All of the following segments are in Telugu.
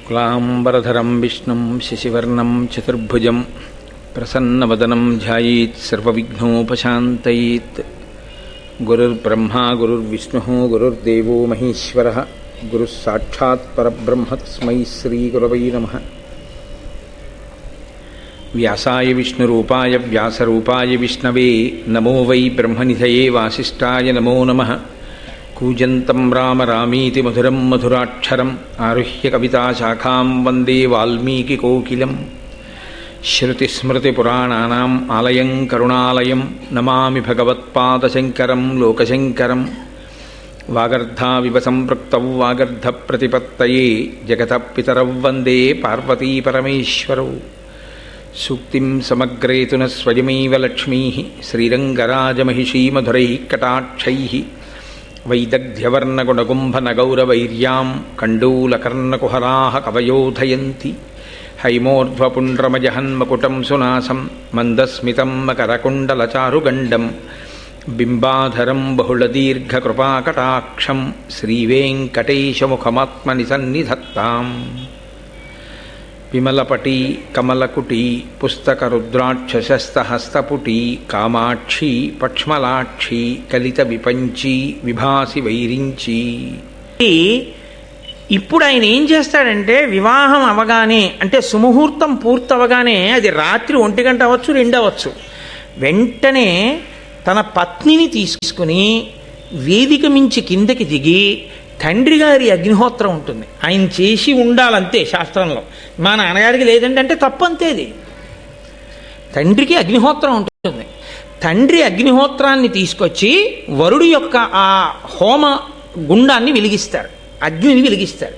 శుక్లాంబరధరం విష్ణుం శశివర్ణం చతుర్భుజం ప్రసన్నవదనం ధ్యాయేత్ సర్వవిఘ్నోపశాంతయేత్. గురుర్బ్రహ్మా గురుర్విష్ణుః గురుర్దేవో మహేశ్వరః గురుః సాక్షాత్ పరబ్రహ్మ తస్మై శ్రీగురవై నమః. వ్యాసాయ విష్ణురూపాయ వ్యాసరూపాయ విష్ణవే నమో వై బ్రహ్మనిధయే వాసిష్ఠాయ నమో నమః. కూజంతం రామ రామీతి మధురం మధురాక్షరం ఆరుహ్య కవితాశాఖాం వందే వాల్మీకికోకిలం. శ్రుతిస్మృతిపురాణానాం ఆలయం కరుణాలయం నమామి భగవత్పాదశంకరం లోకశంకరం. వాగర్ధావివ సంపృక్తౌ వాగర్ధప్రతిపత్తయే జగతః పితరౌ వందే పార్వతీపరమేశ్వరౌ. సూక్తిం సమగ్రేతున స్వయమేవ లక్ష్మీః శ్రీరంగరాజమహిషీమధురైః కటాక్షైః. వైదగ్ధ్యవర్ణగుణగుంభనగౌరవైర్యాం కండూలకర్ణకుహరాः కవయోధయంతి. హైమోర్ధ్వపుండ్రమజహన్మకుటం సునాసం మందస్మితం మకరకుండలచారుగండం. బింబాధరం బహుళదీర్ఘకృపాకటాక్షం శ్రీవేంకటేశముఖమాత్మని సన్నిధత్తాం. విమలపటీ కమలకుటీ పుస్తకరుద్రాక్షశస్తహస్తపుటీ కామాక్షి పక్ష్మలాక్షి కలిత విపంచి విభాసి వైరించి. ఇప్పుడు ఆయన ఏం చేస్తాడంటే, వివాహం అవగానే అంటే సుముహూర్తం పూర్తవగానే, అది రాత్రి 1 గంట అవ్వచ్చు 2 అవ్వచ్చు, వెంటనే తన పత్నిని తీసుకుని వేదిక మించి కిందకి దిగి, తండ్రి గారి అగ్నిహోత్రం ఉంటుంది, ఆయన చేసి ఉండాలంతే శాస్త్రంలో. మా నాన్నగారికి లేదంటే అంటే తప్పంతేది. తండ్రికి అగ్నిహోత్రం ఉంటుంది. తండ్రి అగ్నిహోత్రాన్ని తీసుకొచ్చి వరుడు యొక్క ఆ హోమ గుండాన్ని వెలిగిస్తారు, అగ్నిని వెలిగిస్తారు.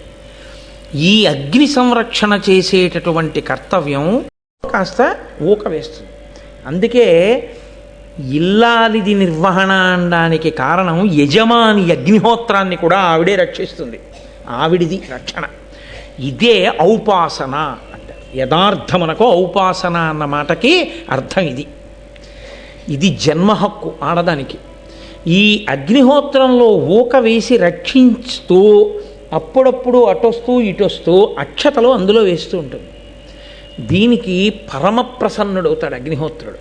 ఈ అగ్ని సంరక్షణ చేసేటటువంటి కర్తవ్యం కాస్త ఊక వేస్తుంది. అందుకే ఇల్లాలిది నిర్వహణ అనడానికి కారణం, యజమాని అగ్నిహోత్రాన్ని కూడా ఆవిడే రక్షిస్తుంది, ఆవిడిది రక్షణ. ఇదే ఔపాసన అంటారు. యథార్థమునకు ఔపాసన అన్న మాటకి అర్థం ఇది. ఇది జన్మ హక్కు ఆడదానికి. ఈ అగ్నిహోత్రంలో ఊక వేసి రక్షిస్తూ అప్పుడప్పుడు అటొస్తూ ఇటొస్తూ అక్షతలు అందులో వేస్తూ ఉంటుంది. దీనికి పరమప్రసన్నుడవుతాడు అగ్నిహోత్రుడు.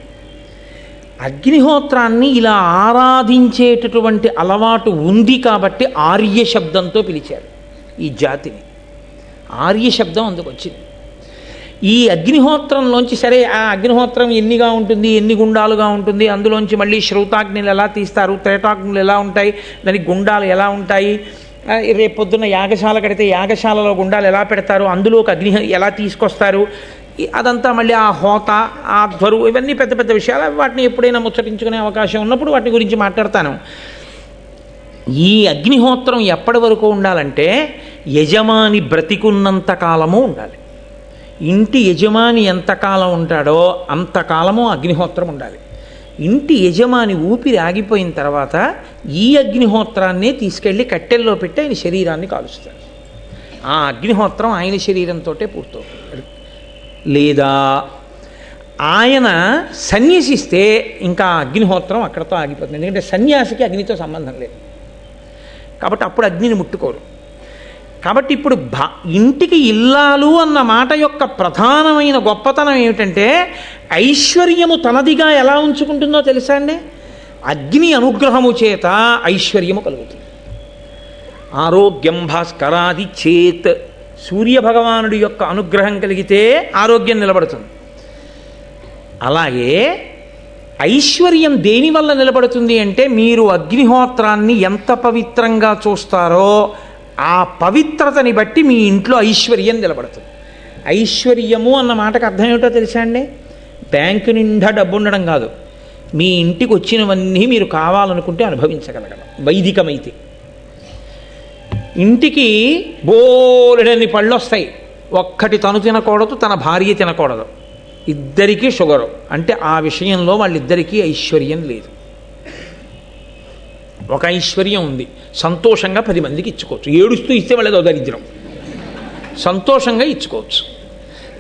అగ్నిహోత్రాన్ని ఇలా ఆరాధించేటటువంటి అలవాటు ఉంది కాబట్టి ఆర్య శబ్దంతో పిలిచారు ఈ జాతిని. ఆర్య శబ్దం అందుకు వచ్చింది. ఈ అగ్నిహోత్రంలోంచి, సరే ఆ అగ్నిహోత్రం ఎన్నిగా ఉంటుంది, ఎన్ని గుండాలుగా ఉంటుంది, అందులోంచి మళ్ళీ శ్రౌతాగ్నిలు ఎలా తీస్తారు, త్రేతాగ్నులు ఎలా ఉంటాయి, దానికి గుండాలు ఎలా ఉంటాయి, రేపొద్దున్న యాగశాల కడితే యాగశాలలో గుండాలు ఎలా పెడతారు, అందులోకి అగ్ని ఎలా తీసుకొస్తారు, అదంతా మళ్ళీ ఆ హోత, ఆ ధ్వరు, ఇవన్నీ పెద్ద పెద్ద విషయాలు. వాటిని ఎప్పుడైనా ముచ్చటించుకునే అవకాశం ఉన్నప్పుడు వాటి గురించి మాట్లాడతాను. ఈ అగ్నిహోత్రం ఎప్పటి వరకు ఉండాలంటే, యజమాని బ్రతికున్నంత కాలము ఉండాలి. ఇంటి యజమాని ఎంతకాలం ఉంటాడో అంతకాలము అగ్నిహోత్రం ఉండాలి. ఇంటి యజమాని ఊపిరి ఆగిపోయిన తర్వాత ఈ అగ్నిహోత్రాన్నే తీసుకెళ్ళి కట్టెల్లో పెట్టి ఆయన శరీరాన్ని కాలుస్తారు. ఆ అగ్నిహోత్రం ఆయన శరీరంతో పూర్తవుతుంది. లేదా ఆయన సన్యసిస్తే ఇంకా అగ్నిహోత్రం అక్కడతో ఆగిపోతుంది. ఎందుకంటే సన్యాసికి అగ్నితో సంబంధం లేదు కాబట్టి అప్పుడు అగ్నిని ముట్టుకోరు. కాబట్టి ఇప్పుడు ఇంటికి ఇల్లాలు అన్న మాట యొక్క ప్రధానమైన గొప్పతనం ఏమిటంటే, ఐశ్వర్యము తనదిగా ఎలా ఉంచుకుంటుందో తెలుసా అండి? అగ్ని అనుగ్రహము చేత ఐశ్వర్యము కలుగుతుంది. ఆరోగ్యం భాస్కరాది చేత్, సూర్యభగవానుడి యొక్క అనుగ్రహం కలిగితే ఆరోగ్యం నిలబడుతుంది. అలాగే ఐశ్వర్యం దేనివల్ల నిలబడుతుంది అంటే, మీరు అగ్నిహోత్రాన్ని ఎంత పవిత్రంగా చూస్తారో ఆ పవిత్రతని బట్టి మీ ఇంట్లో ఐశ్వర్యం నిలబడుతుంది. ఐశ్వర్యము అన్న మాటకు అర్థం ఏమిటో తెలుసా అండి? బ్యాంకు నిండా డబ్బు ఉండడం కాదు, మీ ఇంటికి వచ్చినవన్నీ మీరు కావాలనుకుంటే అనుభవించగలగడం. వైదికమైతే ఇంటికి బోలెడని పళ్ళు వస్తాయి, ఒక్కటి తను తినకూడదు, తన భార్య తినకూడదు, ఇద్దరికీ షుగరు అంటే ఆ విషయంలో వాళ్ళిద్దరికీ ఐశ్వర్యం లేదు. ఒక ఐశ్వర్యం ఉంది, సంతోషంగా 10 మందికి ఇచ్చుకోవచ్చు. ఏడుస్తూ ఇస్తే వాళ్ళేదో దరిద్రం. సంతోషంగా ఇచ్చుకోవచ్చు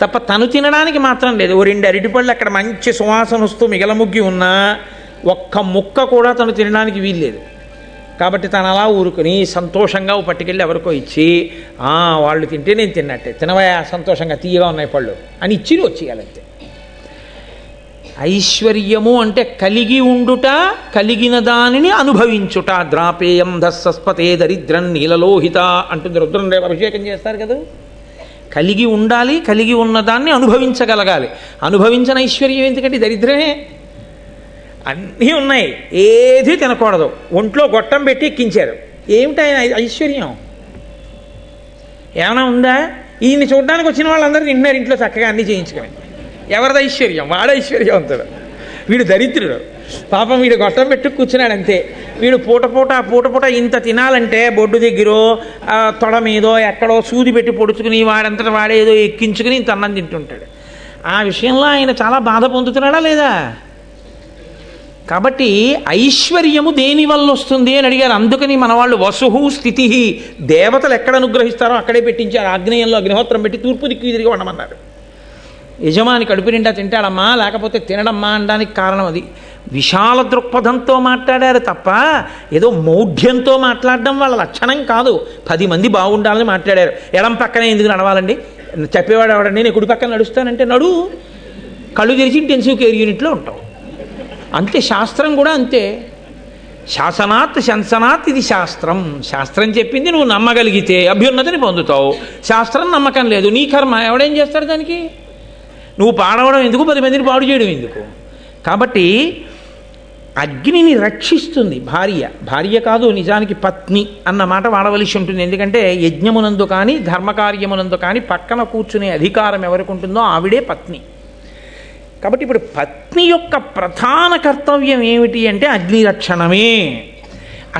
తప్ప తను తినడానికి మాత్రం లేదు. 2 అరటిపళ్ళు అక్కడ మంచి సువాసన వస్తూ మిగలముగ్గి ఉన్నా ఒక్క ముక్క కూడా తను తినడానికి వీల్లేదు. కాబట్టి తను అలా ఊరుకుని సంతోషంగా పట్టుకెళ్ళి ఎవరికో ఇచ్చి వాళ్ళు తింటే నేను తిన్నట్టే, తినవయా సంతోషంగా తీయగా ఉన్నాయి పళ్ళు అని ఇచ్చి వచ్చేయాలంతే. ఐశ్వర్యము అంటే కలిగి ఉండుట, కలిగిన దానిని అనుభవించుట. ద్రాపేయం దస్సస్పతే దరిద్రం నీలలోహిత అంటుంది రుద్రం రేపు అభిషేకం చేస్తారు కదా. కలిగి ఉండాలి, కలిగి ఉన్నదాన్ని అనుభవించగలగాలి. అనుభవించిన ఐశ్వర్యం ఎందుకంటే దరిద్రమే. అన్నీ ఉన్నాయి, ఏది తినకూడదు, ఒంట్లో గొట్టం పెట్టి ఎక్కించారు. ఏమిటి ఐశ్వర్యం? ఏమైనా ఉందా? ఈయన్ని చూడడానికి వచ్చిన వాళ్ళందరూ తింటున్నారు ఇంట్లో చక్కగా అన్నీ చేయించుకొని. ఎవరిది ఐశ్వర్యం? వాడు ఐశ్వర్యవంతుడు, వీడు దరిద్రుడు. పాపం వీడు గొట్టం పెట్టి కూర్చున్నాడు అంతే. వీడు పూట ఇంత తినాలంటే బొడ్డు దగ్గరో తొడ మీదో ఎక్కడో సూది పెట్టి పొడుచుకుని వాడంతటా వాడే ఏదో ఎక్కించుకుని ఇంత అన్నం తింటుంటాడు. ఆ విషయంలో ఆయన చాలా బాధ పొందుతున్నాడా లేదా? కాబట్టి ఐశ్వర్యము దేని వల్ల వస్తుంది అని అడిగారు. అందుకని మన వాళ్ళు వసుహు స్థితి, దేవతలు ఎక్కడ అనుగ్రహిస్తారో అక్కడే పెట్టించారు. ఆగ్నేయంలో అగ్నిహోత్రం పెట్టి తూర్పు దిక్కు తిరిగి ఉండమన్నారు. యజమాని కడుపు నిండా తింటాడమ్మా, లేకపోతే తినడమ్మా అనడానికి కారణం అది. విశాల దృక్పథంతో మాట్లాడారు తప్ప ఏదో మౌఢ్యంతో మాట్లాడడం వాళ్ళ లక్షణం కాదు. 10 మంది బాగుండాలని మాట్లాడారు. ఎడం పక్కనే ఎందుకు నడవాలండి? చెప్పేవాడు ఎవడండి? నేను కుడి పక్కన నడుస్తానంటే నడు, కళ్ళు తెరిచి ఇంటెన్సివ్ కేర్ యూనిట్లో ఉంటావు అంతే. శాస్త్రం కూడా అంతే. శాసనాత్ శంసనాత్ ఇది శాస్త్రం. శాస్త్రం చెప్పింది నువ్వు నమ్మగలిగితే అభ్యున్నతిని పొందుతావు. శాస్త్రం నమ్మకం లేదు, నీ కర్మ. ఎవడేం చేస్తాడు దానికి? నువ్వు పాడవడం ఎందుకు, 10 మందిని పాడు చేయడం ఎందుకు? కాబట్టి అగ్నిని రక్షిస్తుంది భార్య కాదు, నిజానికి పత్ని అన్న మాట వాడవలసి ఉంటుంది. ఎందుకంటే యజ్ఞమునందు కానీ ధర్మకార్యమునందు కానీ పక్కన కూర్చునే అధికారం ఎవరికి ఉంటుందో ఆవిడే పత్ని. కాబట్టి ఇప్పుడు పత్ని యొక్క ప్రధాన కర్తవ్యం ఏమిటి అంటే అగ్నిరక్షణమే.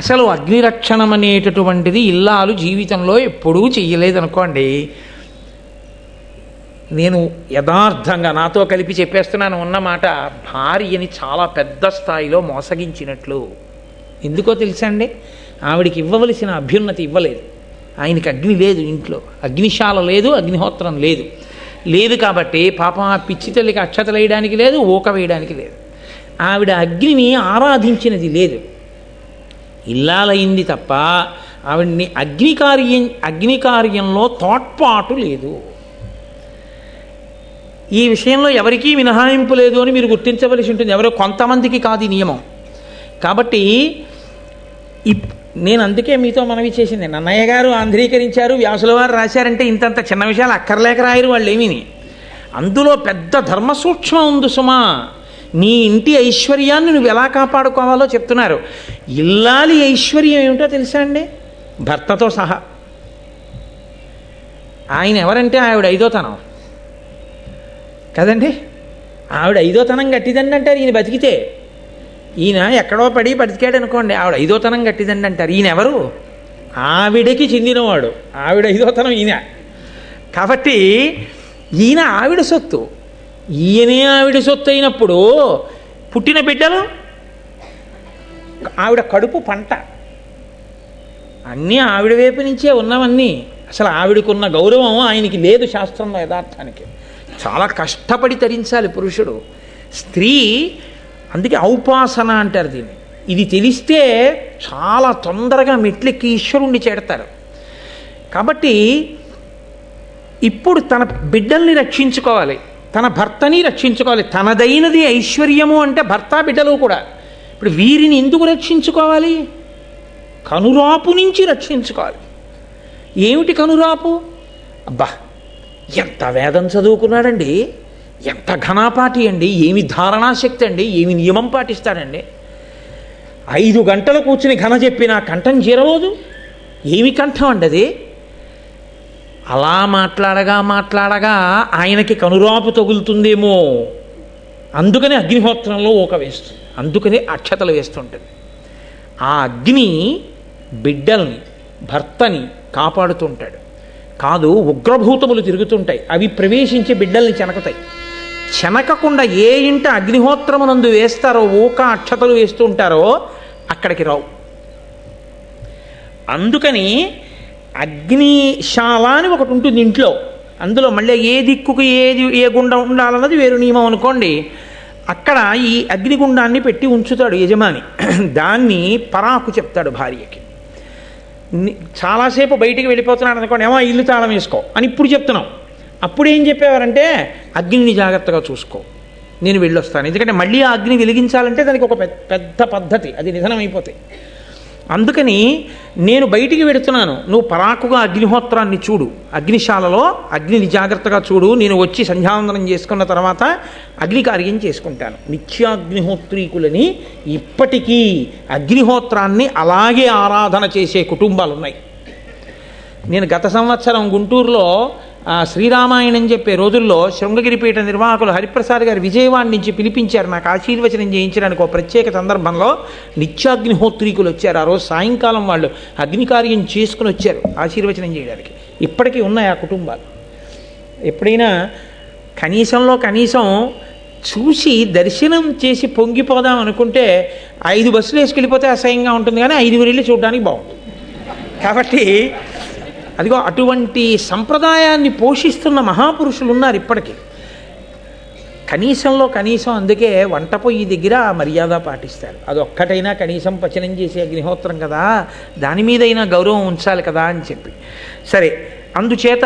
అసలు అగ్నిరక్షణం అనేటటువంటిది ఇల్లాలు జీవితంలో ఎప్పుడూ చెయ్యలేదనుకోండి. నేను యథార్థంగా నాతో కలిపి చెప్పేస్తున్నాను ఉన్నమాట, భార్యని చాలా పెద్ద స్థాయిలో మోసగించినట్లు. ఎందుకో తెలుసా అండి? ఆవిడికి ఇవ్వవలసిన అభ్యున్నతి ఇవ్వలేదు. ఆయనకి అగ్ని లేదు, ఇంట్లో అగ్నిశాల లేదు, అగ్నిహోత్రం లేదు కాబట్టి పాపం ఆ పిచ్చి తల్లికి అక్షతలు వేయడానికి లేదు, ఊక వేయడానికి లేదు. ఆవిడ అగ్నిని ఆరాధించినది లేదు, ఇల్లాలైంది తప్ప ఆవిడ్ని అగ్నికార్యంలో తోడ్పాటు లేదు. ఈ విషయంలో ఎవరికీ మినహాయింపు లేదు అని మీరు గుర్తించవలసి ఉంటుంది. ఎవరో కొంతమందికి కాదు ఈ నియమం. కాబట్టి నేను అందుకే మీతో మనవి చేసింది, నన్నయ్య గారు ఆంధ్రీకరించారు, వ్యాసుల వారు రాశారంటే ఇంతంత చిన్న విషయాలు అక్కర్లేక రాయరు వాళ్ళు ఏమీని. అందులో పెద్ద ధర్మసూక్ష్మం ఉంది సుమా. నీ ఇంటి ఐశ్వర్యాన్ని నువ్వు ఎలా కాపాడుకోవాలో చెప్తున్నారు. ఇల్లాలి ఐశ్వర్యం ఏమిటో తెలుసా అండి? భర్తతో సహా. ఆయన ఎవరంటే ఆవిడ 5వ తనం కదండి. ఆవిడ 5వ తనం గట్టిదండి అంటారు ఈయన బతికితే. ఈయన ఎక్కడో పడి బతికాడు అనుకోండి, ఆవిడ 5వ తనం గట్టిదండి అంటారు. ఈయన ఎవరు? ఆవిడకి చెందినవాడు. ఆవిడ 5వ తనం ఈయన. కాబట్టి ఈయన ఆవిడ సొత్తు, ఈయనే ఆవిడ సొత్తు అయినప్పుడు పుట్టిన బిడ్డలు ఆవిడ కడుపు పంట అన్నీ ఆవిడ వైపు నుంచే ఉన్నవన్నీ. అసలు ఆవిడకున్న గౌరవం ఆయనకి లేదు శాస్త్రంలో. యథార్థానికి చాలా కష్టపడి తరించాలి పురుషుడు. స్త్రీ అందుకే ఔపాసన అంటారు దీన్ని. ఇది తెలిస్తే చాలా తొందరగా మెట్లెక్కి ఈశ్వరుణ్ణి చేడతారు. కాబట్టి ఇప్పుడు తన బిడ్డల్ని రక్షించుకోవాలి, తన భర్తని రక్షించుకోవాలి. తనదైనది ఐశ్వర్యము అంటే భర్త బిడ్డలు కూడా. ఇప్పుడు వీరిని ఎందుకు రక్షించుకోవాలి? కనురాపు నుంచి రక్షించుకోవాలి. ఏమిటి కనురాపు? అబ్బా ఎంత వేదం చదువుకున్నాడండి, ఎంత ఘనాపాటి అండి, ఏమి ధారణాశక్తి అండి, ఏమి నియమం పాటిస్తాడండి. 5 గంటలు కూర్చుని ఘన చెప్పి నా కంఠం చేరవదు. ఏమి కంఠం అండి అది? అలా మాట్లాడగా ఆయనకి కనురాపు తగులుతుందేమో. అందుకని అగ్నిహోత్రంలో ఊక వేస్తుంది, అందుకని అక్షతలు వేస్తుంటుంది. ఆ అగ్ని బిడ్డల్ని భర్తని కాపాడుతుంటాడు. కాదు, ఉగ్రభూతములు తిరుగుతుంటాయి, అవి ప్రవేశించి బిడ్డల్ని చెనకతాయి. చెనకకుండా ఏ ఇంట అగ్నిహోత్రమునందు వేస్తారో, ఊక అక్షతలు వేస్తూ ఉంటారో అక్కడికి రావు. అందుకని అగ్నిశాల అని ఒకటి ఉంటుంది ఇంట్లో. అందులో మళ్ళీ ఏ దిక్కుకు ఏ గుండ ఉండాలన్నది వేరు నియమం అనుకోండి. అక్కడ ఈ అగ్నిగుండాన్ని పెట్టి ఉంచుతాడు యజమాని. దాన్ని పరాకు చెప్తాడు భార్యకి. చాలాసేపు బయటికి వెళ్ళిపోతున్నాడు అనుకోండి, ఏమో ఇల్లు తాళం వేసుకో అని ఇప్పుడు చెప్తున్నాం. అప్పుడు ఏం చెప్పేవారంటే అగ్నిని జాగ్రత్తగా చూసుకో, నేను వెళ్ళొస్తాను. ఎందుకంటే మళ్ళీ ఆ అగ్ని వెలిగించాలంటే దానికి ఒక పెద్ద పద్ధతి, అది నిధనం అయిపోతాయి. అందుకని నేను బయటికి వెడుతున్నాను, నువ్వు పరాకుగా అగ్నిహోత్రాన్ని చూడు, అగ్నిశాలలో అగ్నిని జాగ్రత్తగా చూడు, నేను వచ్చి సంధ్యావందనం చేసుకున్న తర్వాత అగ్ని కార్యం చేసుకుంటాను. నిత్యాగ్నిహోత్రీకులని ఇప్పటికీ అగ్నిహోత్రాన్ని అలాగే ఆరాధన చేసే కుటుంబాలు ఉన్నాయి. నేను గత సంవత్సరం గుంటూరులో శ్రీరామాయణం చెప్పే రోజుల్లో శృంగగిరిపీఠ నిర్వాహకులు హరిప్రసాద్ గారు విజయవాడ నుంచి పిలిపించారు నాకు ఆశీర్వచనం చేయించడానికి. ఒక ప్రత్యేక సందర్భంలో నిత్యాగ్నిహోత్రీకులు వచ్చారు. ఆ రోజు సాయంకాలం వాళ్ళు అగ్నికార్యం చేసుకుని వచ్చారు ఆశీర్వచనం చేయడానికి. ఇప్పటికీ ఉన్నాయి ఆ కుటుంబాలు. ఎప్పుడైనా కనీసంలో కనీసం చూసి దర్శనం చేసి పొంగిపోదాం అనుకుంటే 5 బస్సులు వేసుకెళ్ళిపోతే అసహ్యంగా ఉంటుంది, కానీ 5 వెళ్ళి చూడడానికి బాగుంటుంది. కాబట్టి అదిగో అటువంటి సంప్రదాయాన్ని పోషిస్తున్న మహాపురుషులు ఉన్నారు ఇప్పటికీ. కనీసంలో కనీసం అందుకే వంట పొయ్యి దగ్గర మర్యాద పాటిస్తారు. అదొక్కటైనా కనీసం పచనం చేసే అగ్నిహోత్రం కదా, దాని మీదైనా గౌరవం ఉంచాలి కదా అని చెప్పి. సరే, అందుచేత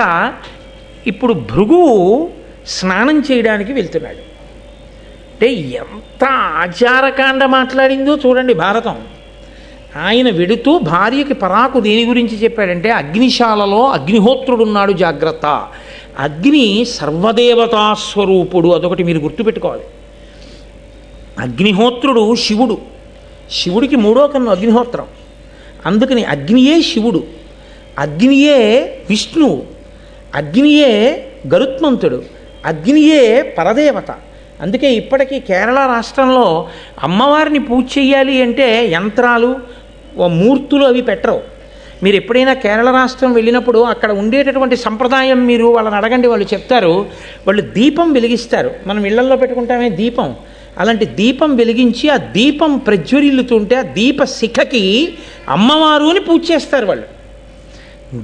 ఇప్పుడు భృగువు స్నానం చేయడానికి వెళ్తున్నాడు. అంటే ఎంత ఆచారకాండ మాట్లాడిందో చూడండి భారతం. ఆయన వెడుతూ భార్యకి పరాకు దేని గురించి చెప్పాడంటే అగ్నిశాలలో అగ్నిహోత్రుడున్నాడు జాగ్రత్త. అగ్ని సర్వదేవతాస్వరూపుడు, అదొకటి మీరు గుర్తుపెట్టుకోవాలి. అగ్నిహోత్రుడు శివుడు, శివుడికి 3వ కన్ను అగ్నిహోత్రం. అందుకని అగ్నియే శివుడు, అగ్నియే విష్ణువు, అగ్నియే గరుత్మంతుడు, అగ్నియే పరదేవత. అందుకే ఇప్పటికీ కేరళ రాష్ట్రంలో అమ్మవారిని పూజ చేయాలి అంటే యంత్రాలు మూర్తులు అవి పెట్టరు. మీరు ఎప్పుడైనా కేరళ రాష్ట్రం వెళ్ళినప్పుడు అక్కడ ఉండేటటువంటి సంప్రదాయం మీరు వాళ్ళని అడగండి, వాళ్ళు చెప్తారు. వాళ్ళు దీపం వెలిగిస్తారు, మనం ఇళ్లల్లో పెట్టుకుంటామే దీపం, అలాంటి దీపం వెలిగించి ఆ దీపం ప్రజ్వరిల్లుతుంటే ఆ దీప శిఖకి అమ్మవారు అని పూజ చేస్తారు వాళ్ళు.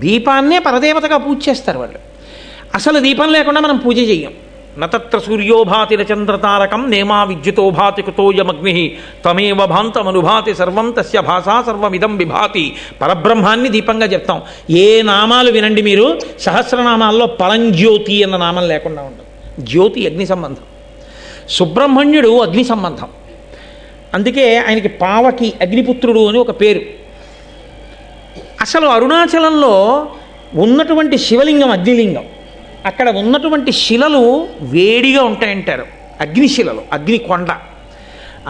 దీపాన్నే పరదేవతగా పూజ చేస్తారు వాళ్ళు. అసలు దీపం లేకుండా మనం పూజ చెయ్యం. నతత్ర సూర్యోభాతి చంద్రతారకం నేమా విద్యుతో భాతి కుతోయమగ్ని త్వమేవ భాంతమనుభాతి సర్వం తస్య భాషా సర్వమిదం విభాతి. పరబ్రహ్మాన్ని దీపంగా చెప్తాం. ఏ నామాలు వినండి మీరు, సహస్రనామాల్లో పరంజ్యోతి అన్న నామం లేకుండా ఉండదు. జ్యోతి అగ్ని సంబంధం, సుబ్రహ్మణ్యుడు అగ్ని సంబంధం. అందుకే ఆయనకి పావకి అగ్నిపుత్రుడు అని ఒక పేరు. అసలు అరుణాచలంలో ఉన్నటువంటి శివలింగం అగ్నిలింగం. అక్కడ ఉన్నటువంటి శిలలు వేడిగా ఉంటాయంటారు, అగ్నిశిలలు, అగ్నికొండ.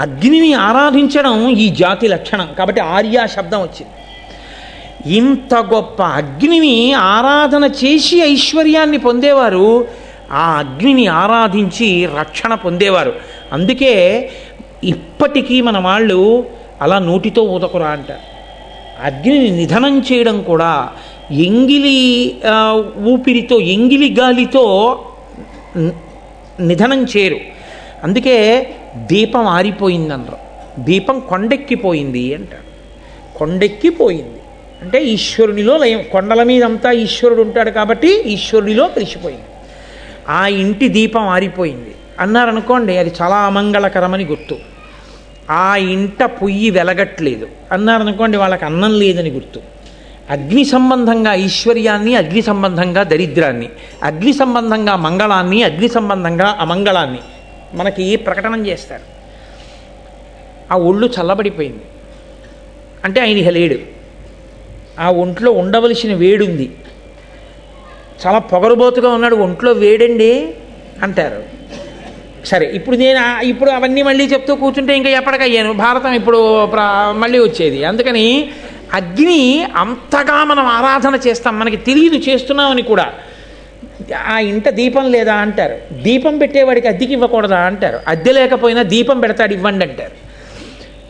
అగ్నిని ఆరాధించడం ఈ జాతి లక్షణం కాబట్టి ఆర్య శబ్దం వచ్చింది. ఇంత గొప్ప అగ్నిని ఆరాధన చేసి ఐశ్వర్యాన్ని పొందేవారు, ఆ అగ్నిని ఆరాధించి రక్షణ పొందేవారు. అందుకే ఇప్పటికీ మన వాళ్ళు అలా నోటితో ఊదకురా అంటారు. అగ్నిని నిధనం చేయడం కూడా ఎంగిలి ఊపిరితో, ఎంగిలి గాలితో నిధనం చేయరు. అందుకే దీపం ఆరిపోయిందనరు, దీపం కొండెక్కిపోయింది అంటారు. కొండెక్కిపోయింది అంటే ఈశ్వరునిలో లయం, కొండల మీద అంతా ఈశ్వరుడు ఉంటాడు కాబట్టి ఈశ్వరునిలో కలిసిపోయింది. ఆ ఇంటి దీపం ఆరిపోయింది అన్నారనుకోండి, అది చాలా అమంగళకరమని గుర్తు. ఆ ఇంట పొయ్యి వెలగట్లేదు అన్నారనుకోండి, వాళ్ళకి అన్నం లేదని గుర్తు. అగ్ని సంబంధంగా ఐశ్వర్యాన్ని, అగ్ని సంబంధంగా దరిద్రాన్ని, అగ్ని సంబంధంగా మంగళాన్ని, అగ్ని సంబంధంగా అమంగళాన్ని మనకి ప్రకటన చేస్తారు. ఆ ఒళ్ళు చల్లబడిపోయింది అంటే ఆయన ఇహ లేడు, ఆ ఒంట్లో ఉండవలసిన వేడుంది. చాలా పొగరుబోతుగా ఉన్నాడు, ఒంట్లో వేడండి అంటారు. సరే, ఇప్పుడు అవన్నీ మళ్ళీ చెప్తూ కూర్చుంటే ఇంకా ఎప్పటికయ్యాను భారతం ఇప్పుడు మళ్ళీ వచ్చేది. అందుకని అగ్ని అంతగా మనం ఆరాధన చేస్తాం, మనకి తెలియదు చేస్తున్నామని కూడా. ఆ ఇంట దీపం లేదా అంటారు, దీపం పెట్టేవాడికి అద్దెకి ఇవ్వకూడదా అంటారు, అద్దె లేకపోయినా దీపం పెడతాడు ఇవ్వండి అంటారు.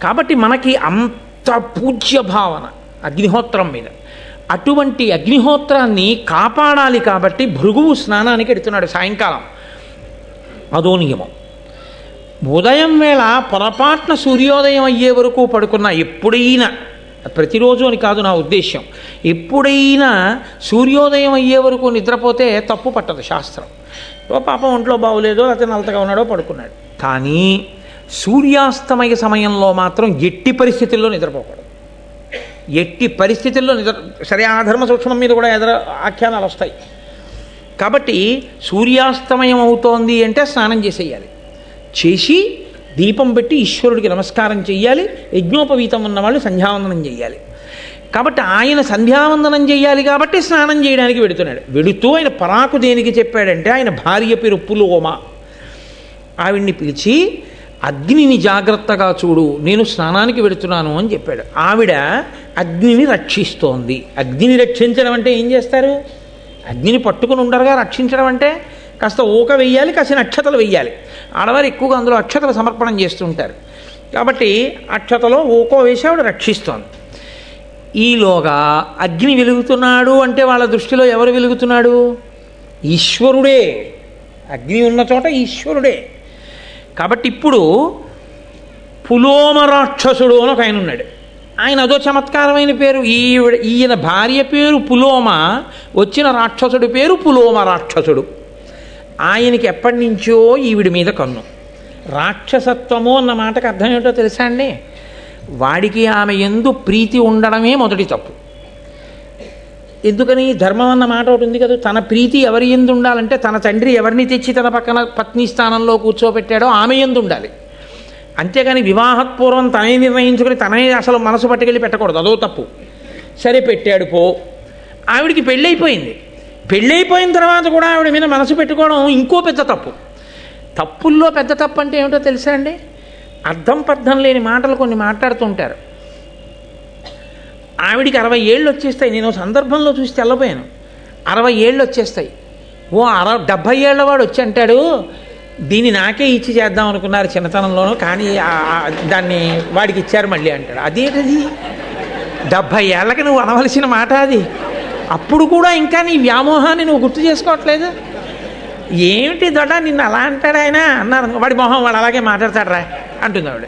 కాబట్టి మనకి అంత పూజ్య భావన అగ్నిహోత్రం మీద. అటువంటి అగ్నిహోత్రాన్ని కాపాడాలి కాబట్టి భృగువు స్నానానికి ఎడుతున్నాడు సాయంకాలం. అదో నియమం. ఉదయం వేళ పొరపాటున సూర్యోదయం అయ్యే వరకు పడుకున్న, ఎప్పుడైనా, ప్రతిరోజు అని కాదు నా ఉద్దేశ్యం, ఎప్పుడైనా సూర్యోదయం అయ్యే వరకు నిద్రపోతే తప్పు పట్టదు శాస్త్రం. పాపం ఒంట్లో బాగోలేదో లేకపోతే నలతగా ఉన్నాడో పడుకున్నాడు, కానీ సూర్యాస్తమయ సమయంలో మాత్రం ఎట్టి పరిస్థితుల్లో నిద్రపోకూడదు. ఎట్టి పరిస్థితుల్లో సరే ఆ ధర్మ సూక్ష్మం మీద కూడా ఆఖ్యానాలు వస్తాయి. కాబట్టి సూర్యాస్తమయం అవుతోంది అంటే స్నానం చేసేయాలి. చేసి దీపం పెట్టి ఈశ్వరుడికి నమస్కారం చెయ్యాలి. యజ్ఞోపవీతం ఉన్నవాళ్ళు సంధ్యావందనం చెయ్యాలి. కాబట్టి ఆయన సంధ్యావందనం చెయ్యాలి కాబట్టి స్నానం చేయడానికి వెడుతున్నాడు. వెడుతూ ఆయన పరాకు దేనికి చెప్పాడంటే ఆయన భార్య పేరు పులోమ. ఆవిడ్ని పిలిచి అగ్నిని జాగ్రత్తగా చూడు, నేను స్నానానికి వెడుతున్నాను అని చెప్పాడు. ఆవిడ అగ్నిని రక్షిస్తోంది. అగ్నిని రక్షించడం అంటే ఏం చేస్తారు? అగ్నిని పట్టుకుని ఉండరుగా. రక్షించడం అంటే కాస్త ఊక వెయ్యాలి, కాసిన అక్షతలు వెయ్యాలి. ఆడవారు ఎక్కువగా అందులో అక్షతలు సమర్పణం చేస్తుంటారు. కాబట్టి అక్షతలో ఊకో వేసి ఆవిడ రక్షిస్తోంది. ఈలోగా అగ్ని వెలుగుతున్నాడు అంటే వాళ్ళ దృష్టిలో ఎవరు వెలుగుతున్నాడు? ఈశ్వరుడే. అగ్ని ఉన్న చోట ఈశ్వరుడే. కాబట్టి ఇప్పుడు పులోమ రాక్షసుడు అని ఒక ఆయన ఉన్నాడు. ఆయన అదో చమత్కారమైన పేరు. ఈయన భార్య పేరు పులోమ, వచ్చిన రాక్షసుడి పేరు పులోమ రాక్షసుడు. ఆయనకి ఎప్పటి నుంచో ఈవిడి మీద కన్ను. రాక్షసత్వము అన్న మాటకు అర్థం ఏమిటో తెలుసా అండి? వాడికి ఆమె యందు ప్రీతి ఉండడమే మొదటి తప్పు. ఎందుకని? ధర్మం అన్న మాట ఒకటి ఉంది కదా, తన ప్రీతి ఎవరి యందు ఉండాలంటే తన తండ్రి ఎవరిని తెచ్చి తన పక్కన పత్ని స్థానంలో కూర్చోబెట్టాడో ఆమె యందు ఉండాలి. అంతేగాని వివాహపూర్వం తనే నిర్ణయించుకొని తనే అసలు మనసు పట్టుకెళ్ళి పెట్టకూడదు, అదో తప్పు. సరే పెట్టాడు పో. ఆవిడికి పెళ్ళైపోయింది. పెళ్ళైపోయిన తర్వాత కూడా ఆవిడ మీద మనసు పెట్టుకోవడం ఇంకో పెద్ద తప్పు. తప్పుల్లో పెద్ద తప్పు అంటే ఏమిటో తెలుసా అండి? అర్థం పర్థం లేని మాటలు కొన్ని మాట్లాడుతుంటారు. ఆవిడికి 60 ఏళ్ళు వచ్చేస్తాయి. నేను సందర్భంలో చూసి తెల్లపోయాను. 60 ఏళ్ళు వచ్చేస్తాయి. 70 ఏళ్ల వాడు వచ్చి అంటాడు, దీన్ని నాకే ఇచ్చి చేద్దాం అనుకున్నారు చిన్నతనంలోనూ, కానీ దాన్ని వాడికి ఇచ్చారు మళ్ళీ అంటాడు. అదేంటది? 70 ఏళ్ళకి నువ్వు అనవలసిన మాట అది. అప్పుడు కూడా ఇంకా నీ వ్యామోహాన్ని నువ్వు గుర్తు చేసుకోవట్లేదు. ఏమిటి దొడ నిన్ను అలా అంటాడు ఆయన అన్నారు. వాడి మొహం వాడు అలాగే మాట్లాడతాడు రా అంటుంది ఆవిడ.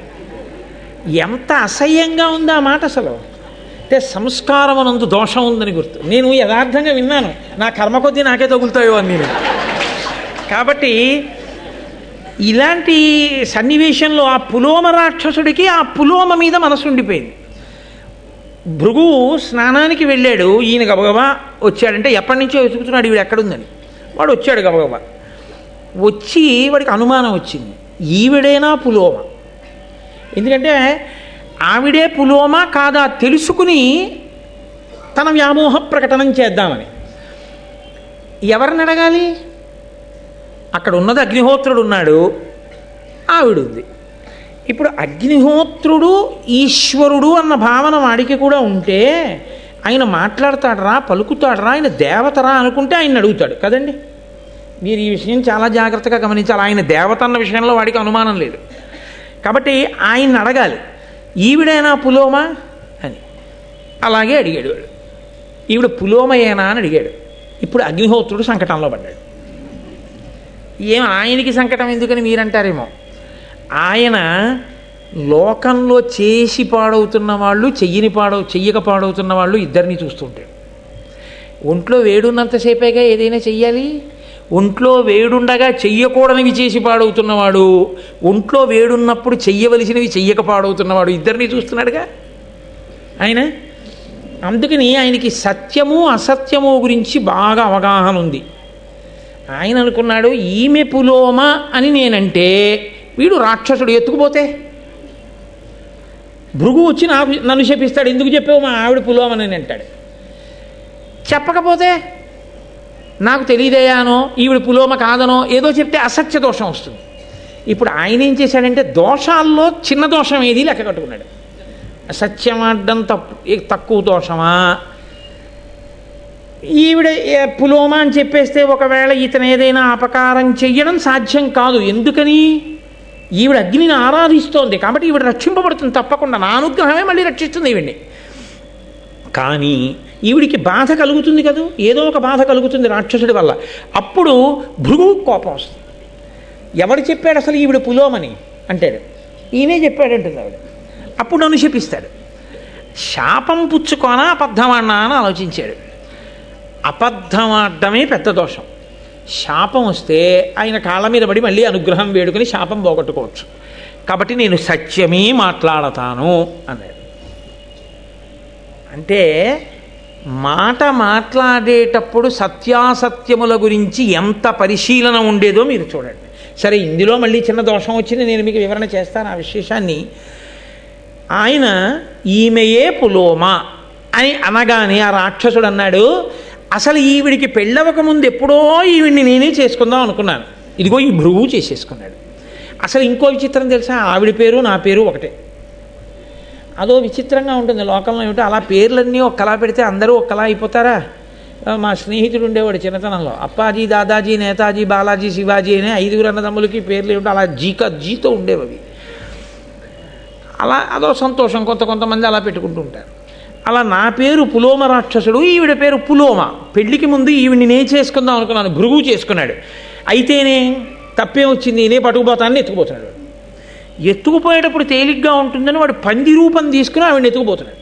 ఎంత అసహ్యంగా ఉంది ఆ మాట అసలు. అంటే సంస్కారం అనందు దోషం ఉందని గుర్తు. నేను యథార్థంగా విన్నాను, నా కర్మ కొద్దీ నాకే తగులుతాయో అని నేను. కాబట్టి ఇలాంటి సన్నివేశంలో ఆ పులోమ రాక్షసుడికి ఆ పులోమ మీద మనసు ఉండిపోయింది. భృగు స్నానానికి వెళ్ళాడు. ఈయన గబగబా వచ్చాడంటే ఎప్పటి నుంచో వెతుకుతున్నాడు ఈవిడ ఎక్కడుందని. వాడు వచ్చాడు గబగబా. వచ్చి వాడికి అనుమానం వచ్చింది, ఈవిడేనా పులోమ? ఎందుకంటే ఆవిడే పులోమ కాదా తెలుసుకుని తన వ్యామోహ ప్రకటనం చేద్దామని. ఎవరిని అడగాలి? అక్కడ ఉన్నది అగ్నిహోత్రుడు ఉన్నాడు, ఆవిడుంది. ఇప్పుడు అగ్నిహోత్రుడు ఈశ్వరుడు అన్న భావన వాడికి కూడా ఉంటే ఆయన మాట్లాడతాడరా, పలుకుతాడరా, ఆయన దేవతరా అనుకుంటే ఆయన అడుగుతాడు కదండి. మీరు ఈ విషయం చాలా జాగ్రత్తగా గమనించాలి. ఆయన దేవత అన్న విషయంలో వాడికి అనుమానం లేదు. కాబట్టి ఆయన్ని అడగాలి, ఈవిడైనా పులోమ అని. అలాగే అడిగాడు వాడు. ఈవిడ పులోమయేనా అని అడిగాడు. ఇప్పుడు అగ్నిహోత్రుడు సంకటంలో పడ్డాడు. ఏం ఆయనకి సంకటం ఎందుకని మీరంటారేమో. ఆయన లోకంలో చేసి పాడవుతున్న వాళ్ళు, చెయ్యక పాడవుతున్న వాళ్ళు ఇద్దరిని చూస్తుంటాడు. ఒంట్లో వేడున్నంతసేపేగా ఏదైనా చెయ్యాలి. ఒంట్లో వేడుండగా చెయ్యకూడనివి చేసి పాడవుతున్నవాడు, ఒంట్లో వేడున్నప్పుడు చెయ్యవలసినవి చెయ్యక పాడవుతున్నవాడు, ఇద్దరిని చూస్తున్నాడుగా ఆయన. అందుకని ఆయనకి సత్యము అసత్యము గురించి బాగా అవగాహన ఉంది. ఆయన అనుకున్నాడు, ఈమె పులోమ అని నేనంటే వీడు రాక్షసుడు ఎత్తుకుపోతే భృగు వచ్చి నన్ను శపిస్తాడు, ఎందుకు చెప్పావు మా ఆవిడ పులోమని అంటాడు. చెప్పకపోతే నాకు తెలియదేయానో ఈవిడ పులోమ కాదనో ఏదో చెప్తే అసత్య దోషం వస్తుంది. ఇప్పుడు ఆయన ఏం చేశాడంటే దోషాల్లో చిన్న దోషం ఏది లెక్క కట్టుకున్నాడు. సత్యమాడ్డం తక్కువ దోషమా, ఈవిడ పులోమ అని చెప్పేస్తే ఒకవేళ ఇతను ఏదైనా అపకారం చెయ్యడం సాధ్యం కాదు. ఎందుకని? ఈవిడ అగ్నిని ఆరాధిస్తోంది కాబట్టి ఈవిడ రక్షింపబడుతుంది తప్పకుండా. నా అనుగ్రహమే మళ్ళీ రక్షిస్తుంది ఈవిడ్ని. కానీ ఈవిడికి బాధ కలుగుతుంది కదా, ఏదో ఒక బాధ కలుగుతుంది రాక్షసుడి వల్ల. అప్పుడు భృగు కోపం వస్తుంది. ఎవడు చెప్పాడు అసలు ఈవిడ పులోమని అంటాడు. ఈయనే చెప్పాడంటుంది ఆవిడ. అప్పుడు నన్ను శపిస్తాడు. శాపం పుచ్చుకోనా అబద్ధమాడినా అని ఆలోచించాడు. అబద్ధమాడమే పెద్ద దోషం, శాపం వస్తే ఆయన కాళ్ళ మీద పడి మళ్ళీ అనుగ్రహం వేడుకొని శాపం పోగొట్టుకోవచ్చు. కాబట్టి నేను సత్యమే మాట్లాడతాను అన్నాడు. అంటే మాట మాట్లాడేటప్పుడు సత్యాసత్యముల గురించి ఎంత పరిశీలన ఉండేదో మీరు చూడండి. సరే, ఇందులో మళ్ళీ చిన్న దోషం వచ్చింది, నేను మీకు వివరణ చేస్తాను ఆ విశేషాన్ని. ఆయన ఈమెయే పులోమ అని అనగానే ఆ రాక్షసుడు అన్నాడు, అసలు ఈవిడికి పెళ్ళవక ముందు ఎప్పుడో ఈవిడిని నేనే చేసుకుందాం అనుకున్నాను, ఇదిగో ఈ భృగు చేసేసుకున్నాడు. అసలు ఇంకో విచిత్రం తెలుసా, ఆవిడ పేరు నా పేరు ఒకటే. అదో విచిత్రంగా ఉంటుంది లోకంలో. ఏమిటో అలా పేర్లన్నీ ఒక్కలా పెడితే అందరూ ఒక్కలా అయిపోతారా? మా స్నేహితుడు ఉండేవాడు చిన్నతనంలో, అప్పాజీ, దాదాజీ, నేతాజీ, బాలాజీ, శివాజీ అనే 5 అన్నదమ్ములకి పేర్లు ఏమిటో అలా జీతో ఉండేవి అవి. అలా అదో సంతోషం, కొంతమంది అలా పెట్టుకుంటూ ఉంటారు. అలా నా పేరు పులోమ రాక్షసుడు, ఈవిడ పేరు పులోమ. పెళ్లికి ముందు ఈవిడిని నేను చేసుకుందాం అనుకున్నాను, భృగు చేసుకున్నాడు. అయితేనే తప్పే వచ్చింది, నే పట్టుకుపోతానని ఎత్తుకుపోతున్నాడు. ఎత్తుకుపోయేటప్పుడు తేలిగ్గా ఉంటుందని వాడు పంది రూపం తీసుకుని ఆవిడని ఎత్తుకుపోతున్నాడు.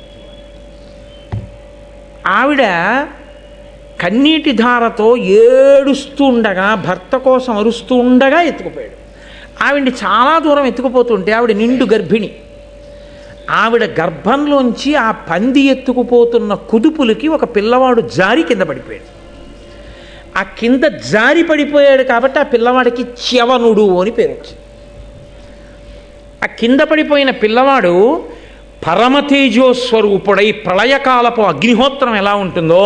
ఆవిడ కన్నీటి ధారతో ఏడుస్తూ ఉండగా, భర్త కోసం అరుస్తూ ఉండగా ఎత్తుకుపోయాడు. ఆవిడ్ని చాలా దూరం ఎత్తుకుపోతుంటే ఆవిడ నిండు గర్భిణి. ఆవిడ గర్భంలోంచి ఆ పంది ఎత్తుకుపోతున్న కుదుపులకి ఒక పిల్లవాడు జారి కింద పడిపోయాడు. ఆ కింద జారి పడిపోయాడు కాబట్టి ఆ పిల్లవాడికి చ్యవనుడు అని పేరు వచ్చింది. ఆ కింద పడిపోయిన పిల్లవాడు పరమతేజోస్వరూపుడై ప్రళయకాలపు అగ్నిహోత్రం ఎలా ఉంటుందో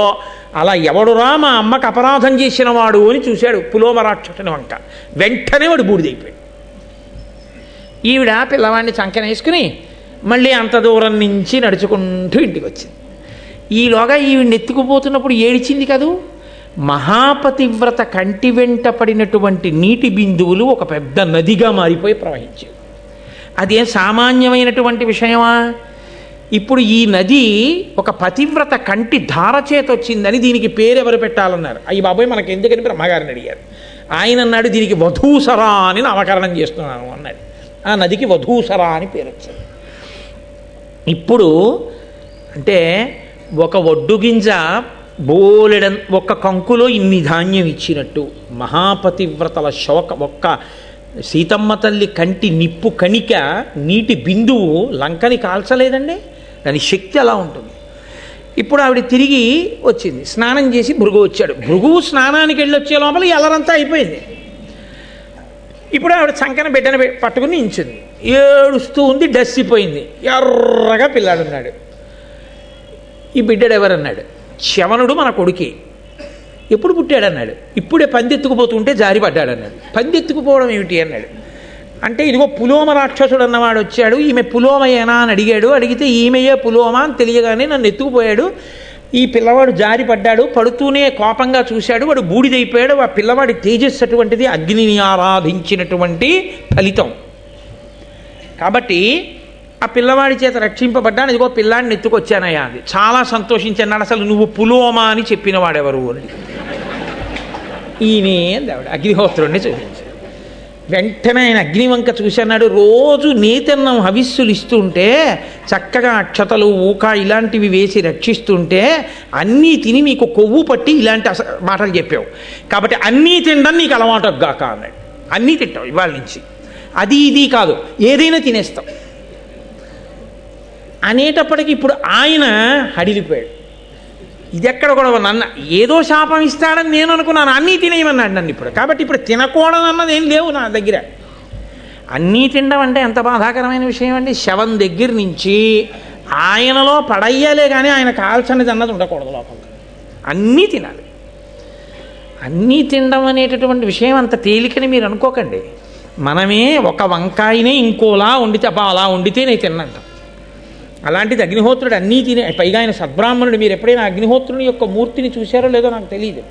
అలా, ఎవడురా మా అమ్మకు అపరాధం చేసిన వాడు అని చూశాడు పులోమ రాక్షసుని వంక. వెంటనే వాడు బూడిదైపోయాడు. ఈవిడ పిల్లవాడిని చంకన వేసుకుని మళ్ళీ అంత దూరం నుంచి నడుచుకుంటూ ఇంటికి వచ్చింది. ఈలోగా ఈవిడ్ని ఎత్తుకుపోతున్నప్పుడు ఏడిచింది కదూ. మహాపతివ్రత కంటి వెంట పడినటువంటి నీటి బిందువులు ఒక పెద్ద నదిగా మారిపోయి ప్రవహించాయి. అదేం సామాన్యమైనటువంటి విషయమా? ఇప్పుడు ఈ నది ఒక పతివ్రత కంటి ధార చేత వచ్చిందని దీనికి పేరెవరు పెట్టాలన్నారు. అయ్యి బాబోయ్ మనకి ఎందుకని బ్రహ్మగారిని అడిగారు. ఆయన అన్నాడు, దీనికి వధూసరా అని నామకరణం చేస్తున్నాను అన్నాడు. ఆ నదికి వధూసరా అని పేరు వచ్చింది. ఇప్పుడు అంటే ఒక ఒడ్డు గింజ బోలెడం ఒక్క కంకులో ఇన్ని ధాన్యం ఇచ్చినట్టు మహాపతివ్రతల ఒక్క సీతమ్మ తల్లి కంటి నిప్పు కణిక నీటి బిందువు లంకని కాల్చలేదండి. దాని శక్తి అలా ఉంటుంది. ఇప్పుడు ఆవిడ తిరిగి వచ్చింది, స్నానం చేసి భృగు వచ్చాడు. భృగువు స్నానానికి వెళ్ళి వచ్చే లోపల ఎల్లరంతా అయిపోయింది. ఇప్పుడు ఆవిడ చంకన బిడ్డను పట్టుకుని ఇంచుంది, ఏడుస్తూ ఉంది, డస్సిపోయింది. ఎర్రగా పిల్లాడున్నాడు. ఈ బిడ్డడు ఎవరన్నాడు? చ్యవనుడు మన కొడుకే. ఎప్పుడు పుట్టాడన్నాడు? ఇప్పుడే పందెత్తుకుపోతుంటే జారిపడ్డాడన్నాడు. పందెత్తుకుపోవడం ఏమిటి అన్నాడు. అంటే ఇదిగో పులోమ రాక్షసుడు అన్నవాడు వచ్చాడు, ఈమె పులోమయేనా అని అడిగాడు. అడిగితే ఈమెయే పులోమ అని తెలియగానే నన్ను ఎత్తుకుపోయాడు. ఈ పిల్లవాడు జారిపడ్డాడు, పడుతూనే కోపంగా చూశాడు, వాడు బూడిదైపోయాడు. ఆ పిల్లవాడి తేజస్సు అటువంటిది, అగ్నిని ఆరాధించినటువంటి ఫలితం. కాబట్టి ఆ పిల్లవాడి చేత రక్షింపబడ్డాను, ఇదిగో పిల్లాడిని ఎత్తుకొచ్చానయ్యా అది. చాలా సంతోషించన్నాడు. అసలు నువ్వు పులోమ అని చెప్పిన వాడెవరు అని. ఈయనే ఆవిడ అగ్నిహోత్రుడిని చూపించాడు. వెంటనే ఆయన అగ్నివంక చూశాడు. రోజు నేతన్నం హవిస్సులు ఇస్తుంటే, చక్కగా అక్షతలు ఊక ఇలాంటివి వేసి రక్షిస్తుంటే, అన్నీ తిని నీకు కొవ్వు పట్టి ఇలాంటి మాటలు చెప్పావు కాబట్టి అన్నీ తినడం నీకు అలవాటు గాక అన్నాడు. అన్నీ తింటావు ఇవాళ నుంచి, అది ఇది కాదు, ఏదైనా తినేస్తావు అనేటప్పటికి ఇప్పుడు ఆయన హడిలిపోయాడు. ఇది ఎక్కడ కూడా నన్ను ఏదో శాపం ఇస్తాడని నేను అనుకున్నాను, అన్నీ తినేయమన్నాడు నన్ను ఇప్పుడు. కాబట్టి ఇప్పుడు తినకూడదు అన్నది ఏం లేవు నా దగ్గర. అన్నీ తినడం అంటే ఎంత బాధాకరమైన విషయం అండి. శవం దగ్గర నుంచి ఆయనలో పడయ్యాలే కానీ ఆయన కాల్చనిది అన్నది ఉండకూడదు లోపల. అన్నీ తినాలి. అన్నీ తినడం అనేటటువంటి విషయం అంత తేలికని మీరు అనుకోకండి. మనమే ఒక వంకాయనే ఇంకోలా వండితే అబ్బా అలా వండితే నేను తిన్నంటాం. అలాంటిది అగ్నిహోత్రుడు అన్నీ తినే, పైగా ఆయన సద్బ్రాహ్మణుడు. మీరు ఎప్పుడైనా అగ్నిహోత్రుని యొక్క మూర్తిని చూశారో లేదో నాకు తెలియదు.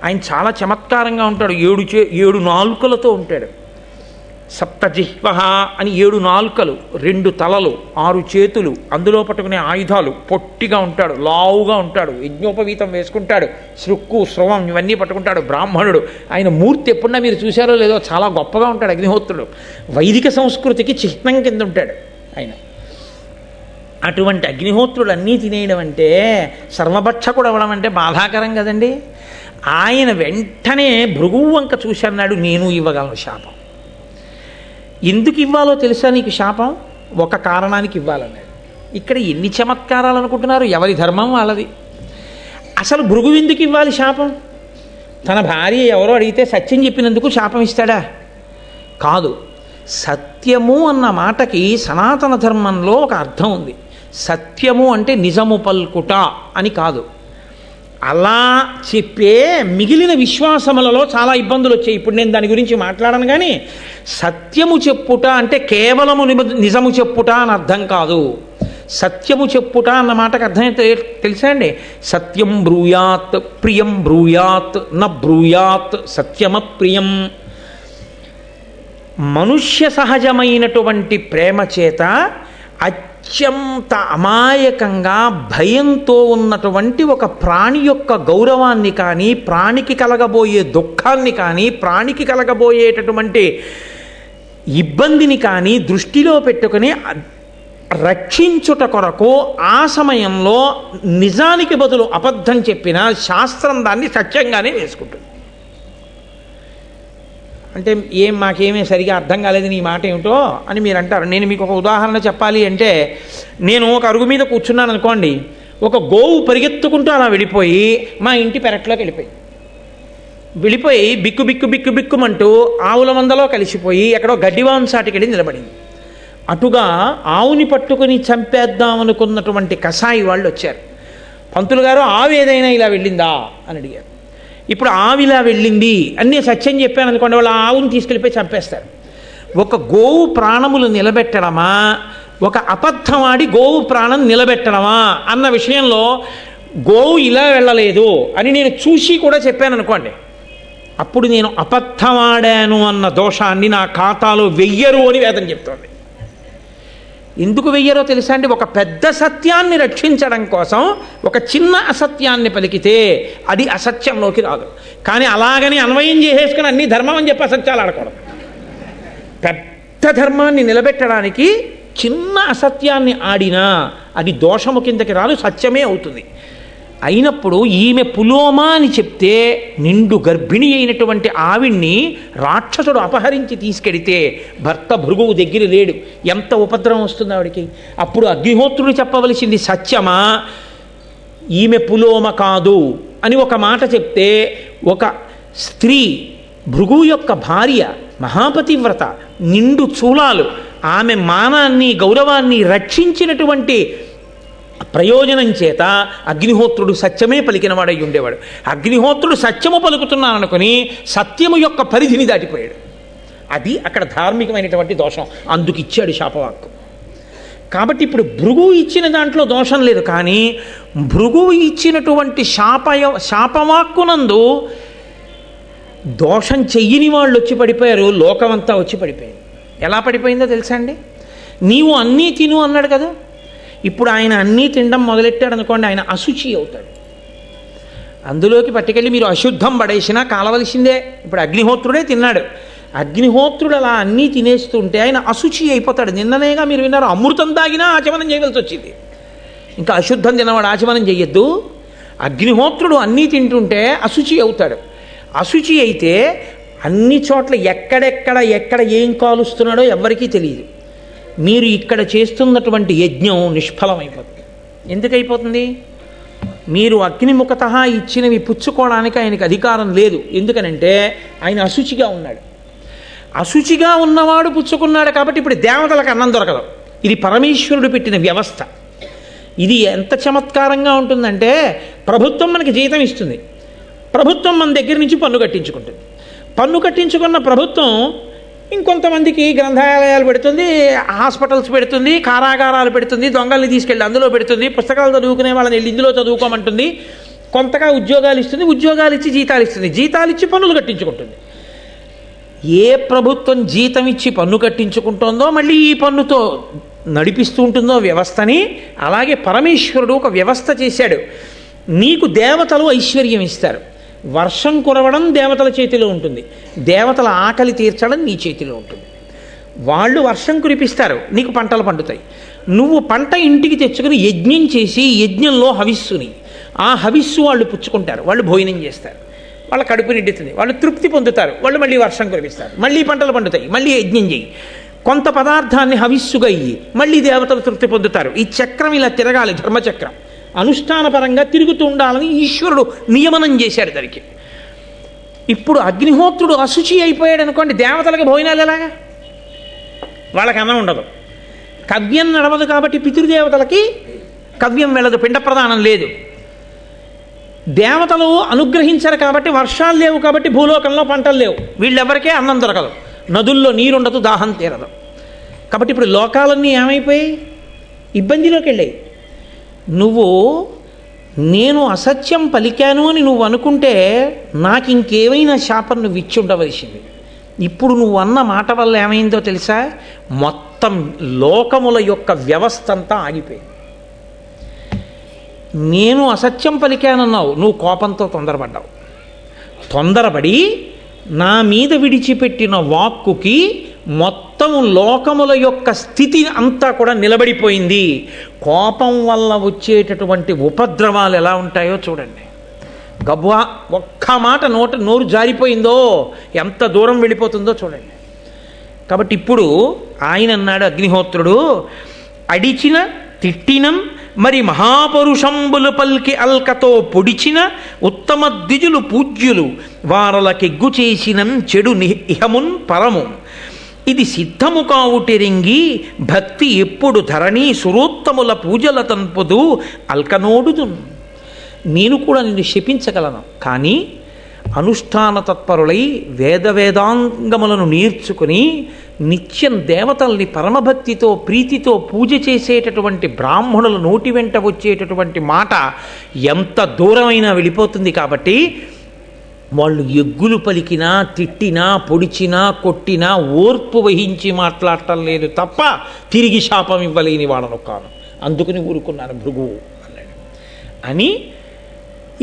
ఆయన చాలా చమత్కారంగా ఉంటాడు. 7 నాలుకలతో ఉంటాడు. సప్తజిహ్వ అని 7 నాలుకలు, 2 తలలు, 6 చేతులు, అందులో పట్టుకునే ఆయుధాలు, పొట్టిగా ఉంటాడు, లావుగా ఉంటాడు, యజ్ఞోపవీతం వేసుకుంటాడు, శృక్కు స్రవం ఇవన్నీ పట్టుకుంటాడు. బ్రాహ్మణుడు. ఆయన మూర్తి ఎప్పుడన్నా మీరు చూశారో లేదో చాలా గొప్పగా ఉంటాడు అగ్నిహోత్రుడు. వైదిక సంస్కృతికి చిహ్నం కింద ఉంటాడు ఆయన. అటువంటి అగ్నిహోత్రుడు అన్నీ తినేయడం అంటే, సర్వభక్షకుడు అవ్వడం అంటే బాధాకరం కదండి. ఆయన వెంటనే భృగువు వంక చూసన్నాడు, నేను ఇవ్వగలను శాపం. ఎందుకు ఇవ్వాలో తెలుసా నీకు శాపం? ఒక కారణానికి ఇవ్వాలన్నాడు. ఇక్కడ ఎన్ని చమత్కారాలు అనుకుంటున్నారు, ఎవరి ధర్మం వాళ్ళది. అసలు భృగువు ఎందుకు ఇవ్వాలి శాపం? తన భార్య ఎవరో అడిగితే సత్యం చెప్పినందుకు శాపం ఇస్తాడా? కాదు. సత్యము అన్న మాటకి సనాతన ధర్మంలో ఒక అర్థం ఉంది. సత్యము అంటే నిజము పల్కుట అని కాదు. అలా చెప్పే మిగిలిన విశ్వాసములలో చాలా ఇబ్బందులు వచ్చాయి. ఇప్పుడు నేను దాని గురించి మాట్లాడను. కానీ సత్యము చెప్పుట అంటే కేవలము నిజము చెప్పుట అని అర్థం కాదు. సత్యము చెప్పుట అన్న మాటకు అర్థం తెలుసా అండి? సత్యం బ్రూయాత్ ప్రియం బ్రూయాత్ న బ్రూయాత్ సత్యమ ప్రియం. మనుష్య సహజమైనటువంటి ప్రేమ చేత అత్యంత అమాయకంగా భయంతో ఉన్నటువంటి ఒక ప్రాణి యొక్క గౌరవాన్ని కానీ, ప్రాణికి కలగబోయే దుఃఖాన్ని కానీ, ప్రాణికి కలగబోయేటటువంటి ఇబ్బందిని కానీ దృష్టిలో పెట్టుకుని రక్షించుట కొరకు ఆ సమయంలో నిజానికి బదులు అబద్ధం చెప్పిన శాస్త్రం దాన్ని సత్యంగానే వేసుకుంటుంది. అంటే మాకేమీ సరిగా అర్థం కాలేదు నీ మాట ఏమిటో అని మీరు అంటారు. నేను మీకు ఒక ఉదాహరణ చెప్పాలి అంటే, నేను ఒక అరుగు మీద కూర్చున్నాను అనుకోండి, ఒక గోవు పరిగెత్తుకుంటూ అలా వెళ్ళిపోయి మా ఇంటి పెరట్లోకి వెళ్ళిపోయి బిక్కు బిక్కు బిక్కు బిక్కుమంటూ ఆవుల మందలో కలిసిపోయి ఎక్కడో గడ్డివాన్ సాటికి వెళ్ళి నిలబడింది. అటుగా ఆవుని పట్టుకుని చంపేద్దామనుకున్నటువంటి కసాయి వాళ్ళు వచ్చారు. పంతులు గారు, ఆవు ఏదైనా ఇలా వెళ్ళిందా అని అడిగారు. ఇప్పుడు ఆవు ఇలా వెళ్ళింది అన్నీ సత్యం చెప్పాను అనుకోండి, వాళ్ళు ఆవుని తీసుకెళ్ళిపోయి చంపేస్తారు. ఒక గోవు ప్రాణములు నిలబెట్టడమా, ఒక అబద్ధం ఆడి గోవు ప్రాణం నిలబెట్టడమా అన్న విషయంలో గోవు ఇలా వెళ్ళలేదు అని నేను చూసి కూడా చెప్పాను అనుకోండి, అప్పుడు నేను అబద్ధమాడాను అన్న దోషాన్ని నా ఖాతాలో వెయ్యరు అని వేదం చెప్తోంది. ఎందుకు వెయ్యరో తెలుసా అండి? ఒక పెద్ద సత్యాన్ని రక్షించడం కోసం ఒక చిన్న అసత్యాన్ని పలికితే అది అసత్యంలోకి రాదు. కానీ అలాగని అన్వయం చేసేసుకుని అన్ని ధర్మం అని చెప్పి అసత్యాలు ఆడకూడదు. పెద్ద ధర్మాన్ని నిలబెట్టడానికి చిన్న అసత్యాన్ని ఆడినా అది దోషము కిందకి రాదు, సత్యమే అవుతుంది. అయినప్పుడు ఈమె పులోమా అని చెప్తే నిండు గర్భిణి అయినటువంటి ఆవిడ్ని రాక్షసుడు అపహరించి తీసుకెడితే భర్త భృగువు దగ్గర లేడు, ఎంత ఉపద్రవం వస్తుంది ఆవిడికి. అప్పుడు అగ్నిహోత్రుడు చెప్పవలసింది సత్యమా, ఈమె పులోమ కాదు అని ఒక మాట చెప్తే, ఒక స్త్రీ భృగువు యొక్క భార్య మహాపతివ్రత నిండు చూలాలు, ఆమె మానాన్ని గౌరవాన్ని రక్షించినటువంటి ప్రయోజనం చేత అగ్నిహోత్రుడు సత్యమే పలికిన వాడై ఉండేవాడు. అగ్నిహోత్రుడు సత్యము పలుకుతున్నాననుకుని సత్యము యొక్క పరిధిని దాటిపోయాడు. అది అక్కడ ధార్మికమైనటువంటి దోషం, అందుకు ఇచ్చాడు శాపవాక్కు. కాబట్టి ఇప్పుడు భృగువు ఇచ్చిన దాంట్లో దోషం లేదు. కానీ భృగువు ఇచ్చినటువంటి శాపవాక్కునందు దోషం చెయ్యని వాళ్ళు వచ్చి పడిపోయారు, లోకమంతా వచ్చి పడిపోయింది. ఎలా పడిపోయిందో తెలుసా అండి? నీవు అన్నీ తిను అన్నాడు కదా, ఇప్పుడు ఆయన అన్నీ తినడం మొదలెట్టాడు అనుకోండి, ఆయన అశుచి అవుతాడు. అందులోకి పట్టుకెళ్ళి మీరు అశుద్ధం పడేసినా కాలవలసిందే. ఇప్పుడు అగ్నిహోత్రుడే తిన్నాడు, అగ్నిహోత్రుడు అలా అన్నీ తినేస్తుంటే ఆయన అశుచి అయిపోతాడు. నిన్ననేగా మీరు విన్నారు, అమృతం తాగినా ఆచమనం చేయవలసి వచ్చింది. ఇంకా అశుద్ధం తినవాడు ఆచమనం చెయ్యొద్దు. అగ్నిహోత్రుడు అన్నీ తింటుంటే అశుచి అవుతాడు. అశుచి అయితే అన్ని చోట్ల ఎక్కడ ఏం కాలుస్తున్నాడో ఎవరికీ తెలియదు. మీరు ఇక్కడ చేస్తున్నటువంటి యజ్ఞం నిష్ఫలమైపోతుంది. ఎందుకైపోతుంది? మీరు అగ్నిముఖత ఇచ్చినవి పుచ్చుకోవడానికి ఆయనకి అధికారం లేదు. ఎందుకనంటే ఆయన అశుచిగా ఉన్నాడు. అశుచిగా ఉన్నవాడు పుచ్చుకున్నాడు కాబట్టి ఇప్పుడు దేవతలకు అన్నం దొరకదు. ఇది పరమేశ్వరుడు పెట్టిన వ్యవస్థ. ఇది ఎంత చమత్కారంగా ఉంటుందంటే, ప్రభుత్వం మనకి జీతం ఇస్తుంది, ప్రభుత్వం మన దగ్గర నుంచి పన్ను కట్టించుకుంటుంది. పన్ను కట్టించుకున్న ప్రభుత్వం ఇంకొంతమందికి గ్రంథాలయాలు పెడుతుంది, హాస్పిటల్స్ పెడుతుంది, కారాగారాలు పెడుతుంది, దొంగల్ని తీసుకెళ్ళి అందులో పెడుతుంది, పుస్తకాలు చదువుకునే వాళ్ళని వెళ్ళి ఇందులో చదువుకోమంటుంది, కొంతగా ఉద్యోగాలు ఇస్తుంది, ఉద్యోగాలు ఇచ్చి జీతాలు ఇస్తుంది, జీతాలు ఇచ్చి పన్నులు కట్టించుకుంటుంది. ఏ ప్రభుత్వం జీతం ఇచ్చి పన్ను కట్టించుకుంటుందో మళ్ళీ ఈ పన్నుతో నడిపిస్తూ ఉంటుందో వ్యవస్థని, అలాగే పరమేశ్వరుడు ఒక వ్యవస్థ చేశాడు. నీకు దేవతలు ఐశ్వర్యం ఇస్తారు, వర్షం కురవడం దేవతల చేతిలో ఉంటుంది, దేవతల ఆకలి తీర్చడం నీ చేతిలో ఉంటుంది. వాళ్ళు వర్షం కురిపిస్తారు, నీకు పంటలు పండుతాయి. నువ్వు పంట ఇంటికి తెచ్చుకుని యజ్ఞం చేసి యజ్ఞంలో హవిస్సుని, ఆ హవిస్సు వాళ్ళు పుచ్చుకుంటారు, వాళ్ళు భోజనం చేస్తారు. వాళ్ళ కడుపు నిండుతుంది, వాళ్ళు తృప్తి పొందుతారు, వాళ్ళు మళ్ళీ వర్షం కురిపిస్తారు, మళ్ళీ పంటలు పండుతాయి, మళ్ళీ యజ్ఞం చేయి, కొంత పదార్థాన్ని హవిస్సుగా ఇయ్యి, మళ్ళీ దేవతలు తృప్తి పొందుతారు. ఈ చక్రం ఇలా తిరగాలి, ధర్మచక్రం అనుష్ఠానపరంగా తిరుగుతూ ఉండాలని ఈశ్వరుడు నియమనం చేశాడు దానికి. ఇప్పుడు అగ్నిహోత్రుడు అశుచి అయిపోయాడు అనుకోండి, దేవతలకు భోజనాలు ఎలాగా? వాళ్ళకి అన్నం ఉండదు, కవ్యం నడవదు కాబట్టి పితృదేవతలకి కవ్యం వెళ్ళదు, పిండ ప్రదానం లేదు. దేవతలు అనుగ్రహించరు కాబట్టి వర్షాలు లేవు, కాబట్టి భూలోకంలో పంటలు లేవు, వీళ్ళెవరికే అన్నం దొరకదు, నదుల్లో నీరుండదు, దాహం తీరదు. కాబట్టి ఇప్పుడు లోకాలన్నీ ఏమైపోయాయి? ఇబ్బందిలోకి వెళ్ళాయి. నువ్వు నేను అసత్యం పలికాను అని నువ్వు అనుకుంటే నాకు ఇంకేమైనా శాపం నువ్వు ఇచ్చి ఉండవలసింది. ఇప్పుడు నువ్వు అన్న మాట వల్ల ఏమైందో తెలుసా? మొత్తం లోకముల యొక్క వ్యవస్థ అంతా ఆగిపోయింది. నేను అసత్యం పలికానన్నావు, నువ్వు కోపంతో తొందరపడ్డావు, తొందరపడి నా మీద విడిచిపెట్టిన వాక్కుకి మొత్తం లోకముల యొక్క స్థితి అంతా కూడా నిలబడిపోయింది. కోపం వల్ల వచ్చేటటువంటి ఉపద్రవాలు ఎలా ఉంటాయో చూడండి. గబ్బా ఒక్క మాట నోరు జారిపోయిందో ఎంత దూరం వెళ్ళిపోతుందో చూడండి. కాబట్టి ఇప్పుడు ఆయన అన్నాడు అగ్నిహోత్రుడు, అడిచిన తిట్టినం మరి మహాపరుషంబులు పల్కి అల్కతో పొడిచిన ఉత్తమ ద్విజులు పూజ్యులు వారలకెగ్గు చేసినం చెడు ఇహమున్ పరము ఇది సిద్ధము కావుటెరింగి భక్తి ఎప్పుడు ధరణి సురోత్తముల పూజల తంపుదు అల్కనోడుదు. నేను కూడా నిన్ను శపించగలను, కానీ అనుష్ఠాన తత్పరులై వేదాంగములను నేర్చుకుని నిత్యం దేవతల్ని పరమభక్తితో ప్రీతితో పూజ చేసేటటువంటి బ్రాహ్మణుల నోటి వెంట వచ్చేటటువంటి మాట ఎంత దూరమైనా వెళ్ళిపోతుంది. కాబట్టి వాళ్ళు ఎగ్గులు పలికినా తిట్టినా పొడిచినా కొట్టినా ఓర్పు వహించి మాట్లాడటం లేదు తప్ప తిరిగి శాపం ఇవ్వలేని వాళ్ళను కాను, అందుకని ఊరుకున్నాను భృగువు అన్నాడు. అని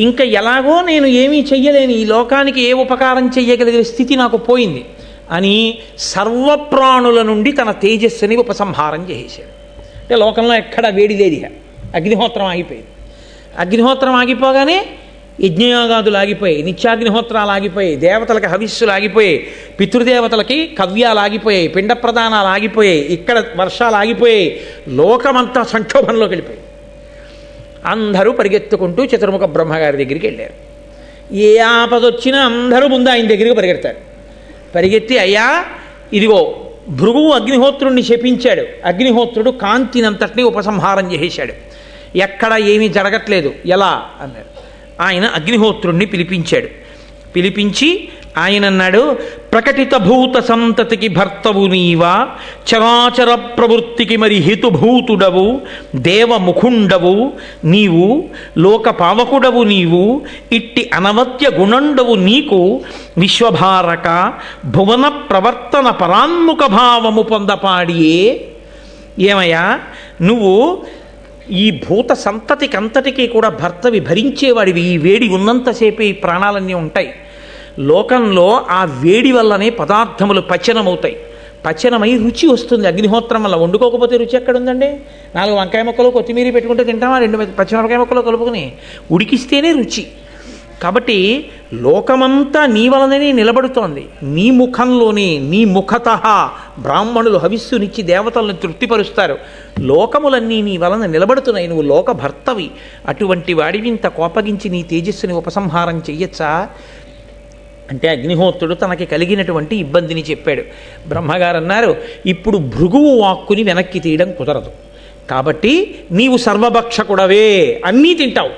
ఇంకా ఎలాగో నేను ఏమీ చెయ్యలేని, ఈ లోకానికి ఏ ఉపకారం చెయ్యగలిగే స్థితి నాకు పోయింది అని సర్వప్రాణుల నుండి తన తేజస్సుని ఉపసంహారం చేసేశాడు. అంటే లోకంలో ఎక్కడ వేడి లేదు, అగ్నిహోత్రం ఆగిపోయింది. అగ్నిహోత్రం ఆగిపోగానే యజ్ఞయాగాదులు ఆగిపోయాయి, నిత్యాగ్నిహోత్రాలు ఆగిపోయాయి, దేవతలకి హవిస్సులు ఆగిపోయాయి, పితృదేవతలకి కవ్యాలు ఆగిపోయాయి, పిండ ప్రదానాలు ఆగిపోయాయి, ఇక్కడ వర్షాలు ఆగిపోయాయి, లోకమంతా సంక్షోభంలోకి వెళ్ళిపోయాయి. అందరూ పరిగెత్తుకుంటూ చతుర్ముఖ బ్రహ్మగారి దగ్గరికి వెళ్ళారు. ఏ ఆపదొచ్చినా అందరూ ముందు ఆయన దగ్గరికి పరిగెడతారు. పరిగెత్తి, అయ్యా ఇదిగో భృగువు అగ్నిహోత్రుడిని శపించాడు, అగ్నిహోత్రుడు కాంతినంతటినీ ఉపసంహారం చేసేశాడు, ఎక్కడ ఏమీ జరగట్లేదు, ఎలా అన్నాడు. ఆయన అగ్నిహోత్రుణ్ణి పిలిపించాడు. పిలిపించి ఆయన అన్నాడు, ప్రకటిత భూత సంతతికి భర్తవు నీవా, చరాచర ప్రవృత్తికి మరి హితుభూతుడవు, దేవముఖుండవు నీవు, లోక పావకుడవు నీవు, ఇట్టి అనవత్య గుణండవు నీకు విశ్వభారక భువన ప్రవర్తన పరాన్ముఖ భావము పొందపాడియే. ఏమయ్యా నువ్వు ఈ భూత సంతతికి అంతటికీ కూడా భర్తవి, భరించేవాడివి, ఈ వేడి ఉన్నంతసేపే ఈ ప్రాణాలన్నీ ఉంటాయి. లోకంలో ఆ వేడి వల్లనే పదార్థములు పచనమవుతాయి, పచనమై రుచి వస్తుంది. అగ్నిహోత్రం వల్ల వండుకోకపోతే రుచి ఎక్కడుందండి? 4 వంకాయ ముక్కలు కొత్తిమీర పెట్టుకుంటే తింటామా? 2 పచ్చిమిరపకాయ ముక్కలు కలుపుకొని ఉడికిస్తేనే రుచి. కాబట్టి లోకమంతా నీ వలననే నిలబడుతోంది, నీ ముఖంలోనే, నీ ముఖతః బ్రాహ్మణులు హవిస్సునిచ్చి దేవతలను తృప్తిపరుస్తారు, లోకములన్నీ నీ వలన నిలబడుతున్నాయి, నువ్వు లోక భర్తవి. అటువంటి వాడివి ఇంత కోపగించి నీ తేజస్సుని ఉపసంహారం చెయ్యొచ్చా అంటే అగ్నిహోత్రుడు తనకి కలిగినటువంటి ఇబ్బందిని చెప్పాడు. బ్రహ్మగారు అన్నారు, ఇప్పుడు భృగువు వాక్కుని వెనక్కి తీయడం కుదరదు, కాబట్టి నీవు సర్వభక్షకుడవే, అన్నీ తింటావు,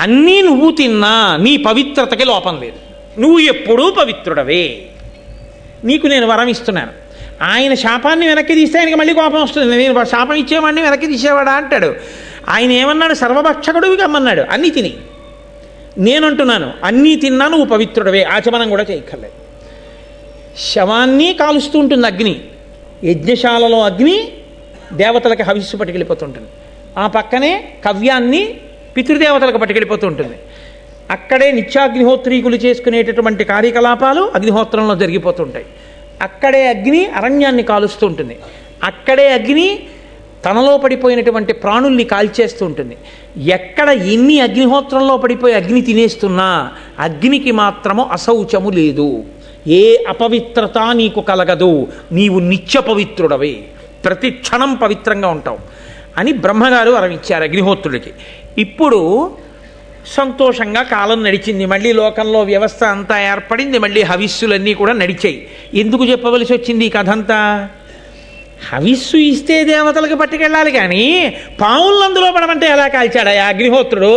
అన్నీ నువ్వు తిన్నా నీ పవిత్రతకి లోపం లేదు, నువ్వు ఎప్పుడూ పవిత్రుడవే, నీకు నేను వరం ఇస్తున్నాను. ఆయన శాపాన్ని వెనక్కి తీస్తే ఆయనకి మళ్ళీ కోపం వస్తుంది, నేను శాపం ఇచ్చేవాడిని వెనక్కి తీసేవాడా అంటాడు. ఆయన ఏమన్నాడు? సర్వభక్షకుడివి కమ్మన్నాడు, అన్నీ తిని. నేనంటున్నాను అన్నీ తిన్నా నువ్వు పవిత్రుడవే, ఆచమనం కూడా చేయక్కర్లేదు. శవాన్ని కాలుస్తూ ఉంటుంది అగ్ని, యజ్ఞశాలలో అగ్ని దేవతలకి హవిస్సు పట్టుకెళ్ళిపోతుంటుంది, ఆ పక్కనే కవ్యాన్ని పితృదేవతలకు పట్టుకెళ్ళిపోతూ ఉంటుంది. అక్కడే నిత్యాగ్నిహోత్రీకులు చేసుకునేటటువంటి కార్యకలాపాలు అగ్నిహోత్రంలో జరిగిపోతుంటాయి. అక్కడే అగ్ని అరణ్యాన్ని కాలుస్తూ ఉంటుంది, అక్కడే అగ్ని తనలో పడిపోయినటువంటి ప్రాణుల్ని కాల్చేస్తూ ఉంటుంది. ఎక్కడ ఎన్ని అగ్నిహోత్రంలో పడిపోయి అగ్ని తినేస్తున్నా అగ్నికి మాత్రము అశౌచము లేదు. ఏ అపవిత్రత నీకు కలగదు, నీవు నిత్య పవిత్రుడవే, ప్రతి క్షణం పవిత్రంగా ఉంటావు అని బ్రహ్మగారు వరం ఇచ్చారు అగ్నిహోత్రుడికి. ఇప్పుడు సంతోషంగా కాలం నడిచింది, మళ్ళీ లోకంలో వ్యవస్థ అంతా ఏర్పడింది, మళ్ళీ హవిస్సులన్నీ కూడా నడిచాయి. ఎందుకు చెప్పవలసి వచ్చింది ఈ కథ అంతా? హవిస్సు ఇస్తే దేవతలకు పట్టుకెళ్ళాలి కానీ పావులను అందులో పడమంటే ఎలా కాల్చాడా అగ్నిహోత్రుడు?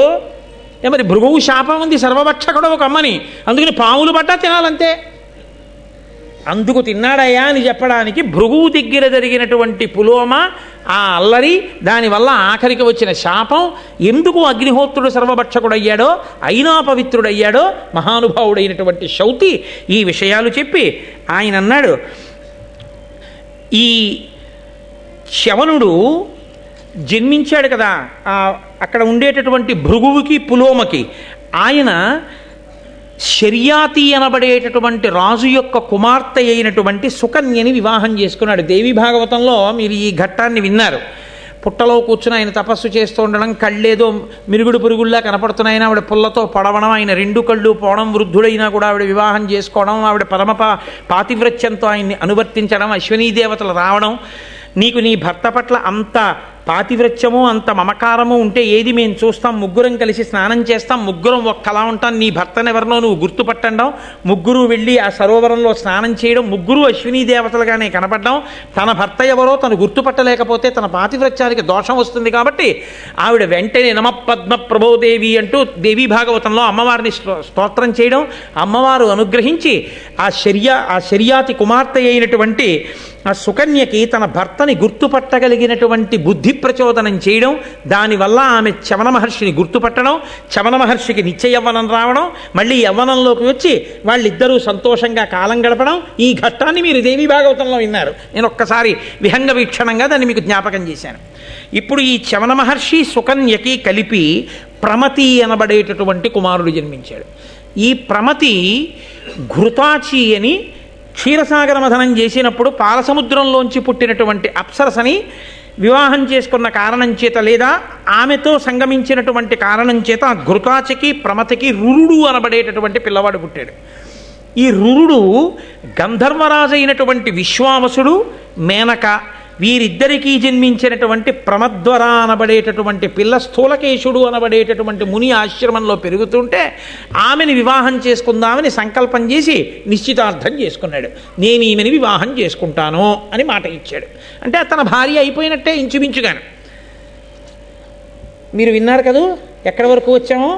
మరి భృగువు శాపం ఉంది సర్వభక్షకుడు ఒక అమ్మని, అందుకని పావులు పట్టా తినాలంతే. అందుకు తిన్నాడయ్యా అని చెప్పడానికి భృగువు దగ్గర జరిగినటువంటి పులోమ, ఆ అల్లరి, దానివల్ల ఆఖరికి వచ్చిన శాపం, ఎందుకు అగ్నిహోత్రుడు సర్వభక్షకుడయ్యాడో, అయినా పవిత్రుడయ్యాడో మహానుభావుడైనటువంటి శౌతి ఈ విషయాలు చెప్పి ఆయన అన్నాడు, ఈ శవనుడు జన్మించాడు కదా అక్కడ ఉండేటటువంటి భృగువుకి పులోమకి, ఆయన శర్యాతి అనబడేటటువంటి రాజు యొక్క కుమార్తె అయినటువంటి సుకన్యని వివాహం చేసుకున్నాడు. దేవి భాగవతంలో మీరు ఈ ఘట్టాన్ని విన్నారు. పుట్టలో కూర్చుని ఆయన తపస్సు చేస్తూ ఉండడం, కళ్ళేదో మిరుగుడు పురుగుల్లా కనపడుతున్నాయని ఆవిడ పుల్లతో పడవడం, ఆయన రెండు కళ్ళు పోవడం, వృద్ధుడైనా కూడా ఆవిడ వివాహం చేసుకోవడం, ఆవిడ పరమ పాతివ్రత్యంతో ఆయన్ని అనువర్తించడం, అశ్వినీ దేవతలు రావడం, నీకు నీ భర్త పట్ల అంత పాతివ్రత్యము అంత మమకారము ఉంటే ఏది మేము చూస్తాం, ముగ్గురం కలిసి స్నానం చేస్తాం, ముగ్గురం ఒక్కలా ఉంటాం, నీ భర్తనెవరినో నువ్వు గుర్తుపట్టడం, ముగ్గురు వెళ్ళి ఆ సరోవరంలో స్నానం చేయడం, ముగ్గురు అశ్వినీ దేవతలుగానే కనపడడం, తన భర్త ఎవరో తను గుర్తుపట్టలేకపోతే తన పాతివ్రత్యానికి దోషం వస్తుంది కాబట్టి ఆవిడ వెంటనే నమ పద్మ ప్రభోదేవి అంటూ దేవీ భాగవతంలో అమ్మవారిని స్తోత్రం చేయడం, అమ్మవారు అనుగ్రహించి ఆ శర్యాతి కుమార్తె అయినటువంటి ఆ సుకన్యకి తన భర్తని గుర్తుపట్టగలిగినటువంటి బుద్ధి ప్రచోదనం చేయడం, దానివల్ల ఆమె చవన మహర్షిని గుర్తుపట్టడం, చవన మహర్షికి నిత్య యవ్వనం రావడం, మళ్ళీ యవ్వనంలోకి వచ్చి వాళ్ళిద్దరూ సంతోషంగా కాలం గడపడం, ఈ ఘట్టాన్ని మీరు దేవీ భాగవతంలో విన్నారు. నేను ఒక్కసారి విహంగ వీక్షణంగా దాన్ని మీకు జ్ఞాపకం చేశాను. ఇప్పుడు ఈ చవన మహర్షి సుకన్యకి కలిపి ప్రమతి అనబడేటటువంటి కుమారుడు జన్మించాడు. ఈ ప్రమతి ఘృతాచి అని క్షీరసాగర మథనం చేసినప్పుడు పాలసముద్రంలోంచి పుట్టినటువంటి అప్సరసని వివాహం చేసుకున్న కారణం చేత లేదా ఆమెతో సంగమించినటువంటి కారణం చేత ఘృతాచికి ప్రమతికి రురుడు అనబడేటటువంటి పిల్లవాడు పుట్టాడు. ఈ రురుడు గంధర్వరాజు అయినటువంటి విశ్వావసుడు, మేనక వీరిద్దరికీ జన్మించినటువంటి ప్రమద్వర అనబడేటటువంటి పిల్ల స్థూలకేశుడు అనబడేటటువంటి ముని ఆశ్రమంలో పెరుగుతుంటే ఆమెని వివాహం చేసుకుందామని సంకల్పం చేసి నిశ్చితార్థం చేసుకున్నాడు. నేను ఈమెని వివాహం చేసుకుంటాను అని మాట ఇచ్చాడు. అంటే తన భార్య అయిపోయినట్టే ఇంచుమించుగాను. మీరు విన్నారు కదూ ఎక్కడి వరకు వచ్చామో.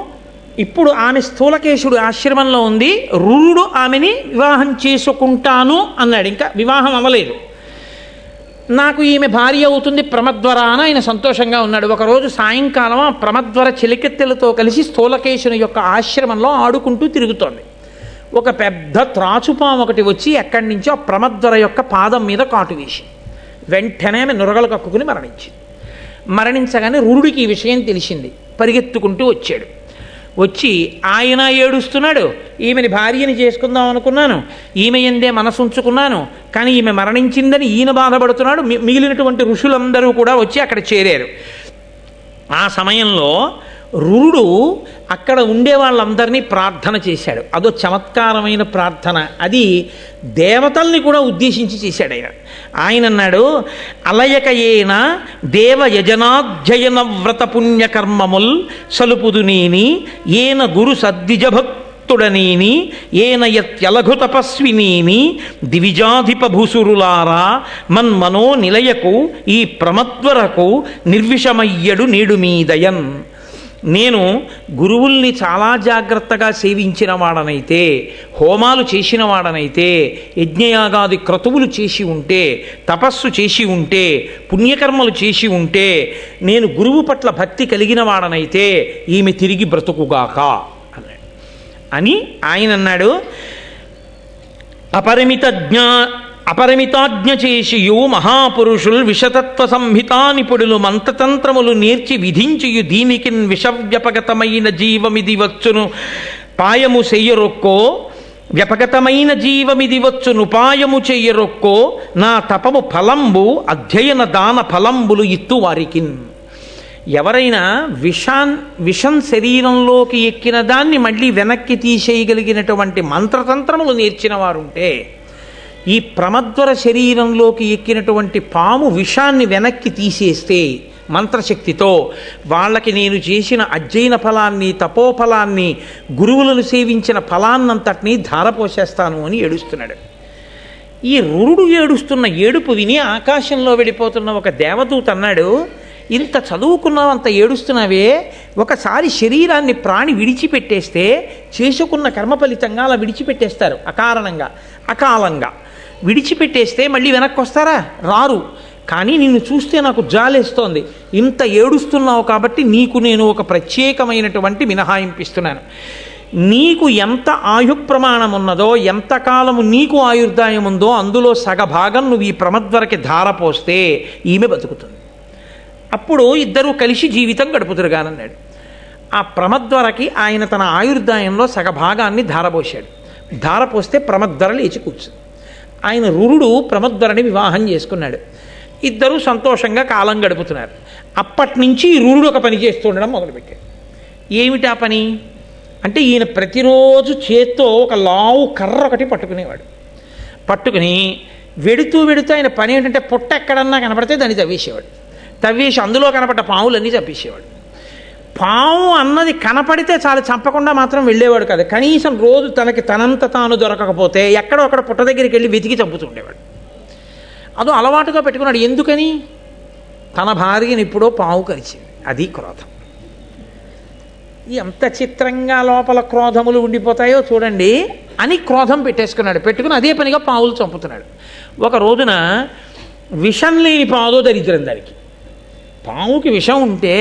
ఇప్పుడు ఆమె స్థూలకేశుడు ఆశ్రమంలో ఉంది, రురుడు ఆమెని వివాహం చేసుకుంటాను అన్నాడు. ఇంకా వివాహం అవ్వలేదు. నాకు ఈమె భార్య అవుతుంది ప్రమద్వర అని ఆయన సంతోషంగా ఉన్నాడు. ఒకరోజు సాయంకాలం ఆ ప్రమద్వర చెలికెత్తెలతో కలిసి స్థూలకేశుని యొక్క ఆశ్రమంలో ఆడుకుంటూ తిరుగుతోంది. ఒక పెద్ద త్రాచుపాము ఒకటి వచ్చి ఎక్కడి నుంచో ప్రమద్వర యొక్క పాదం మీద కాటు వేసి వెంటనే ఆమె నురగలు కక్కుకుని మరణించింది. మరణించగానే రురుడికి ఈ విషయం తెలిసింది. పరిగెత్తుకుంటూ వచ్చాడు. వచ్చి ఆయన ఏడుస్తున్నాడు, ఈమెని భార్యని చేసుకుందాం అనుకున్నాను, ఈమె ఎందే మనసు ఉంచుకున్నాను, కానీ ఈమె మరణించిందని ఈయన బాధపడుతున్నాడు. మిగిలినటువంటి ఋషులందరూ కూడా వచ్చి అక్కడ చేరారు. ఆ సమయంలో రురుడు అక్కడ ఉండే వాళ్ళందరినీ ప్రార్థన చేశాడు. అదో చమత్కారమైన ప్రార్థన. అది దేవతల్ని కూడా ఉద్దేశించి చేశాడు ఆయన అన్నాడు, అలయకయేన దేవ యజనాధ్యయన వ్రత పుణ్యకర్మముల్ సలుపుదునేని ఏన గురు సద్విజభక్తుడనేని ఏన యత్యలఘు తపస్వినేని దివిజాధిప భూసురులారా మన్మనో నిలయకు ఈ ప్రమద్వరకు నిర్విషమయ్యడు నేడు మీదయన్. నేను గురువుల్ని చాలా జాగ్రత్తగా సేవించిన వాడనైతే, హోమాలు చేసిన వాడనైతే, యజ్ఞయాగాది క్రతువులు చేసి ఉంటే, తపస్సు చేసి ఉంటే, పుణ్యకర్మలు చేసి ఉంటే, నేను గురువు పట్ల భక్తి కలిగిన వాడనైతే ఈమె తిరిగి బ్రతుకుగాక అన్నాడు. అని ఆయన అన్నాడు, అపరిమితాజ్ఞ చేసియు మహాపురుషుల్ విషతత్వ సంహితా నిపుడులు మంత్రతంత్రములు నేర్చి విధించియు దీనికిన్ విషవ్యపగతమైన జీవమిది వచ్చును పాయము సెయ్యరొక్కో వ్యపగతమైన జీవమిది వచ్చు నుపాయము చెయ్యరొక్కో నా తపము ఫలంబు అధ్యయన దాన ఫలంబులు ఇత్తు వారికిన్. ఎవరైనా విషం శరీరంలోకి ఎక్కిన దాన్ని మళ్ళీ వెనక్కి తీసేయగలిగినటువంటి మంత్రతంత్రములు నేర్చిన వారుంటే, ఈ ప్రమద్వర శరీరంలోకి ఎక్కినటువంటి పాము విషాన్ని వెనక్కి తీసేస్తే మంత్రశక్తితో, వాళ్ళకి నేను చేసిన అధ్యయన ఫలాన్ని, తపోఫలాన్ని, గురువులను సేవించిన ఫలాన్నంతటినీ ధారపోసేస్తాను అని ఏడుస్తున్నాడు. ఈ రురుడు ఏడుస్తున్న ఏడుపు విని ఆకాశంలో వెళ్ళిపోతున్న ఒక దేవదూత అన్నాడు, ఇంత చదువుకున్నావు, అంత ఏడుస్తున్నావే, ఒకసారి శరీరాన్ని ప్రాణి విడిచిపెట్టేస్తే చేసుకున్న కర్మ ఫలితంగా అలా విడిచిపెట్టేస్తారు అకారణంగా, అకాలంగా విడిచిపెట్టేస్తే మళ్ళీ వెనక్కి వస్తారా? రారు. కానీ నిన్ను చూస్తే నాకు జాలేస్తోంది, ఇంత ఏడుస్తున్నావు కాబట్టి నీకు నేను ఒక ప్రత్యేకమైనటువంటి మినహాయింపిస్తున్నాను. నీకు ఎంత ఆయుప్రమాణం ఉన్నదో, ఎంతకాలము నీకు ఆయుర్దాయం ఉందో అందులో సగభాగం నువ్వు ఈ ప్రమద్వరకి ధారపోస్తే ఈమె బతుకుతుంది. అప్పుడు ఇద్దరూ కలిసి జీవితం గడుపుతురుగానన్నాడు. ఆ ప్రమద్వరకి ఆయన తన ఆయుర్దాయంలో సగభాగాన్ని ధారపోశాడు. ధారపోస్తే ప్రమద్వర లేచి కూర్చుంది. ఆయన రురుడు ప్రమద్వరని వివాహం చేసుకున్నాడు. ఇద్దరూ సంతోషంగా కాలం గడుపుతున్నారు. అప్పటి నుంచి రురుడు ఒక పని చేస్తుండడం మొదలుపెట్టాడు. ఏమిటా పని అంటే, ఈయన ప్రతిరోజు చేత్తో ఒక లావు కర్ర ఒకటి పట్టుకునేవాడు. పట్టుకుని వెడుతూ ఆయన పని ఏంటంటే, పొట్ట ఎక్కడన్నా కనపడితే దాన్ని తవ్వేసేవాడు. తవ్వేసి అందులో కనపడ్డ పావులన్నీ చంపేసేవాడు. పాము అన్నది కనపడితే చాలా చంపకుండా మాత్రం వెళ్ళేవాడు కాదు. కనీసం రోజు తనకి తనంత తాను దొరకకపోతే ఎక్కడో అక్కడ పుట్ట దగ్గరికి వెళ్ళి వెతికి చంపుతుండేవాడు. అదో అలవాటుగా పెట్టుకున్నాడు. ఎందుకని? తన భార్యని ఎప్పుడో పాము కరిచింది, అది క్రోధం. ఎంత చిత్రంగా లోపల క్రోధములు ఉండిపోతాయో చూడండి అని క్రోధం పెట్టేసుకున్నాడు. పెట్టుకుని అదే పనిగా పావులు చంపుతున్నాడు. ఒక రోజున విషం లేని పావులో దరిద్రం దానికి. పావుకి విషం ఉంటే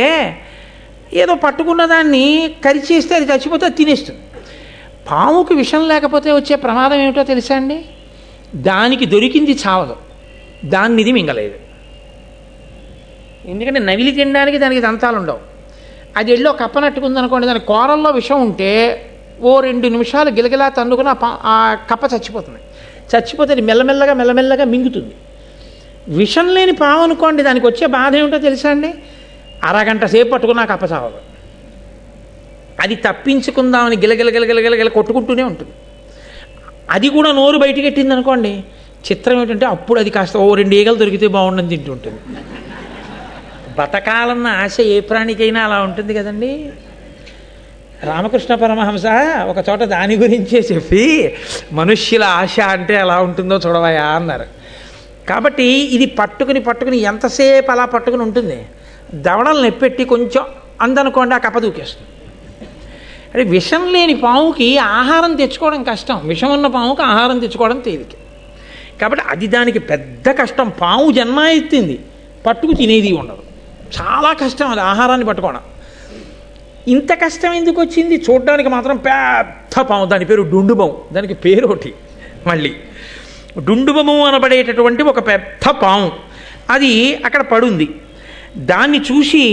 ఏదో పట్టుకున్న దాన్ని కరిచేస్తే అది చచ్చిపోతే అది తినేస్తుంది. పావుకి విషం లేకపోతే వచ్చే ప్రమాదం ఏమిటో తెలుసా అండి? దానికి దొరికింది చావదు, దాన్ని ఇది మింగలేదు. ఎందుకంటే నవిలి తినడానికి దానికి దంతాలు ఉండవు. అది వెళ్ళి ఒక కప్పనట్టుకుందనుకోండి, దాని కూరల్లో విషం ఉంటే ఓ 2 నిమిషాలు గిలగిలా తన్నుకుని ఆ కప్ప చచ్చిపోతుంది. చచ్చిపోతే అది మెల్లమెల్లగా మింగుతుంది. విషం లేని పాము అనుకోండి, దానికి వచ్చే బాధ ఏమిటో తెలుసా అండి? అరగంట సేపు పట్టుకున్నా కప్ప చావదు. అది తప్పించుకుందామని గిలగిల కొట్టుకుంటూనే ఉంటుంది. అది కూడా నోరు బయటికి ఎట్టింది అనుకోండి, చిత్రం ఏమిటంటే అప్పుడు అది కాస్త ఓ 2 ఈగలు దొరికితే బాగుండని తింటుంటుంది. బతకాలన్న ఆశ ఏ ప్రాణికైనా అలా ఉంటుంది కదండి. రామకృష్ణ పరమహంస ఒక చోట దాని గురించే చెప్పి, మనుష్యుల ఆశ అంటే ఎలా ఉంటుందో చూడవయా అన్నారు. కాబట్టి ఇది పట్టుకుని ఎంతసేపు అలా పట్టుకుని ఉంటుంది. దవడలు నెప్పెట్టి కొంచెం అందనుకోండి, ఆ కప్ప దూకేస్తుంది. అంటే విషం లేని పాముకి ఆహారం తెచ్చుకోవడం కష్టం, విషం ఉన్న పాముకి ఆహారం తెచ్చుకోవడం తేలిక. కాబట్టి అది దానికి పెద్ద కష్టం. పాము జన్మ ఎత్తింది, పట్టుకు తినేది ఉండదు, చాలా కష్టం అది ఆహారాన్ని పట్టుకోవడం. ఇంత కష్టం ఎందుకు వచ్చింది? చూడడానికి మాత్రం పెద్ద పాము, దాని పేరు డుండుబం. దానికి పేరు ఒకటి మళ్ళీ, డుండుబము అనబడేటటువంటి ఒక పెద్ద పాము అది అక్కడ పడుంది. దాన్ని చూసి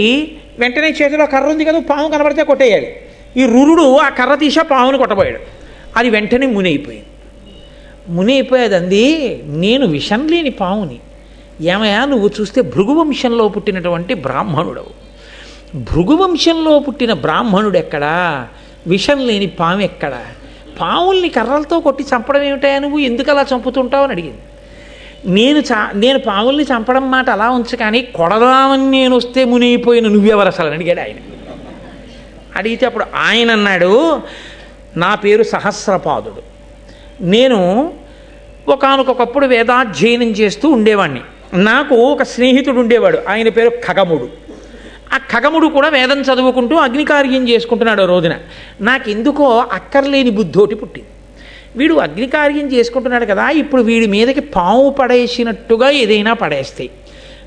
వెంటనే చేతిలో కర్ర ఉంది కదా, పాము కనబడితే కొట్టేయాలి. ఈ రురుడు ఆ కర్ర తీసా పాముని కొట్టబోయాడు. అది వెంటనే మునైపోయేది. అంది, నేను విషం లేని పాముని. ఏమయ్యా, నువ్వు చూస్తే భృగువంశంలో పుట్టినటువంటి బ్రాహ్మణుడవు. భృగువంశంలో పుట్టిన బ్రాహ్మణుడు ఎక్కడా? విషం లేని పాము ఎక్కడా? పాముల్ని కర్రలతో కొట్టి చంపడం ఏమిటా, నువ్వు ఎందుకు అలా చంపుతుంటావు అని అడిగింది. నేను పాముల్ని చంపడం మాట అలా ఉంచు, కానీ కొడదామని నేను వస్తే మునిగిపోయిన నువ్వెవరు అసలు అని అడిగాడు ఆయన. అడిగితే అప్పుడు ఆయన అన్నాడు, నా పేరు సహస్రపాదుడు. నేను ఒకానొకప్పుడు వేదాధ్యయనం చేస్తూ ఉండేవాడిని. నాకు ఒక స్నేహితుడు ఉండేవాడు, ఆయన పేరు ఖగముడు. ఆ ఖగముడు కూడా వేదం చదువుకుంటూ అగ్నికార్యం చేసుకుంటున్నాడు. రోజున నాకెందుకో అక్కర్లేని బుద్ధోటి పుట్టింది. వీడు అగ్నికార్యం చేసుకుంటున్నాడు కదా, ఇప్పుడు వీడి మీదకి పాము పడేసినట్టుగా ఏదైనా పడేస్తాయి.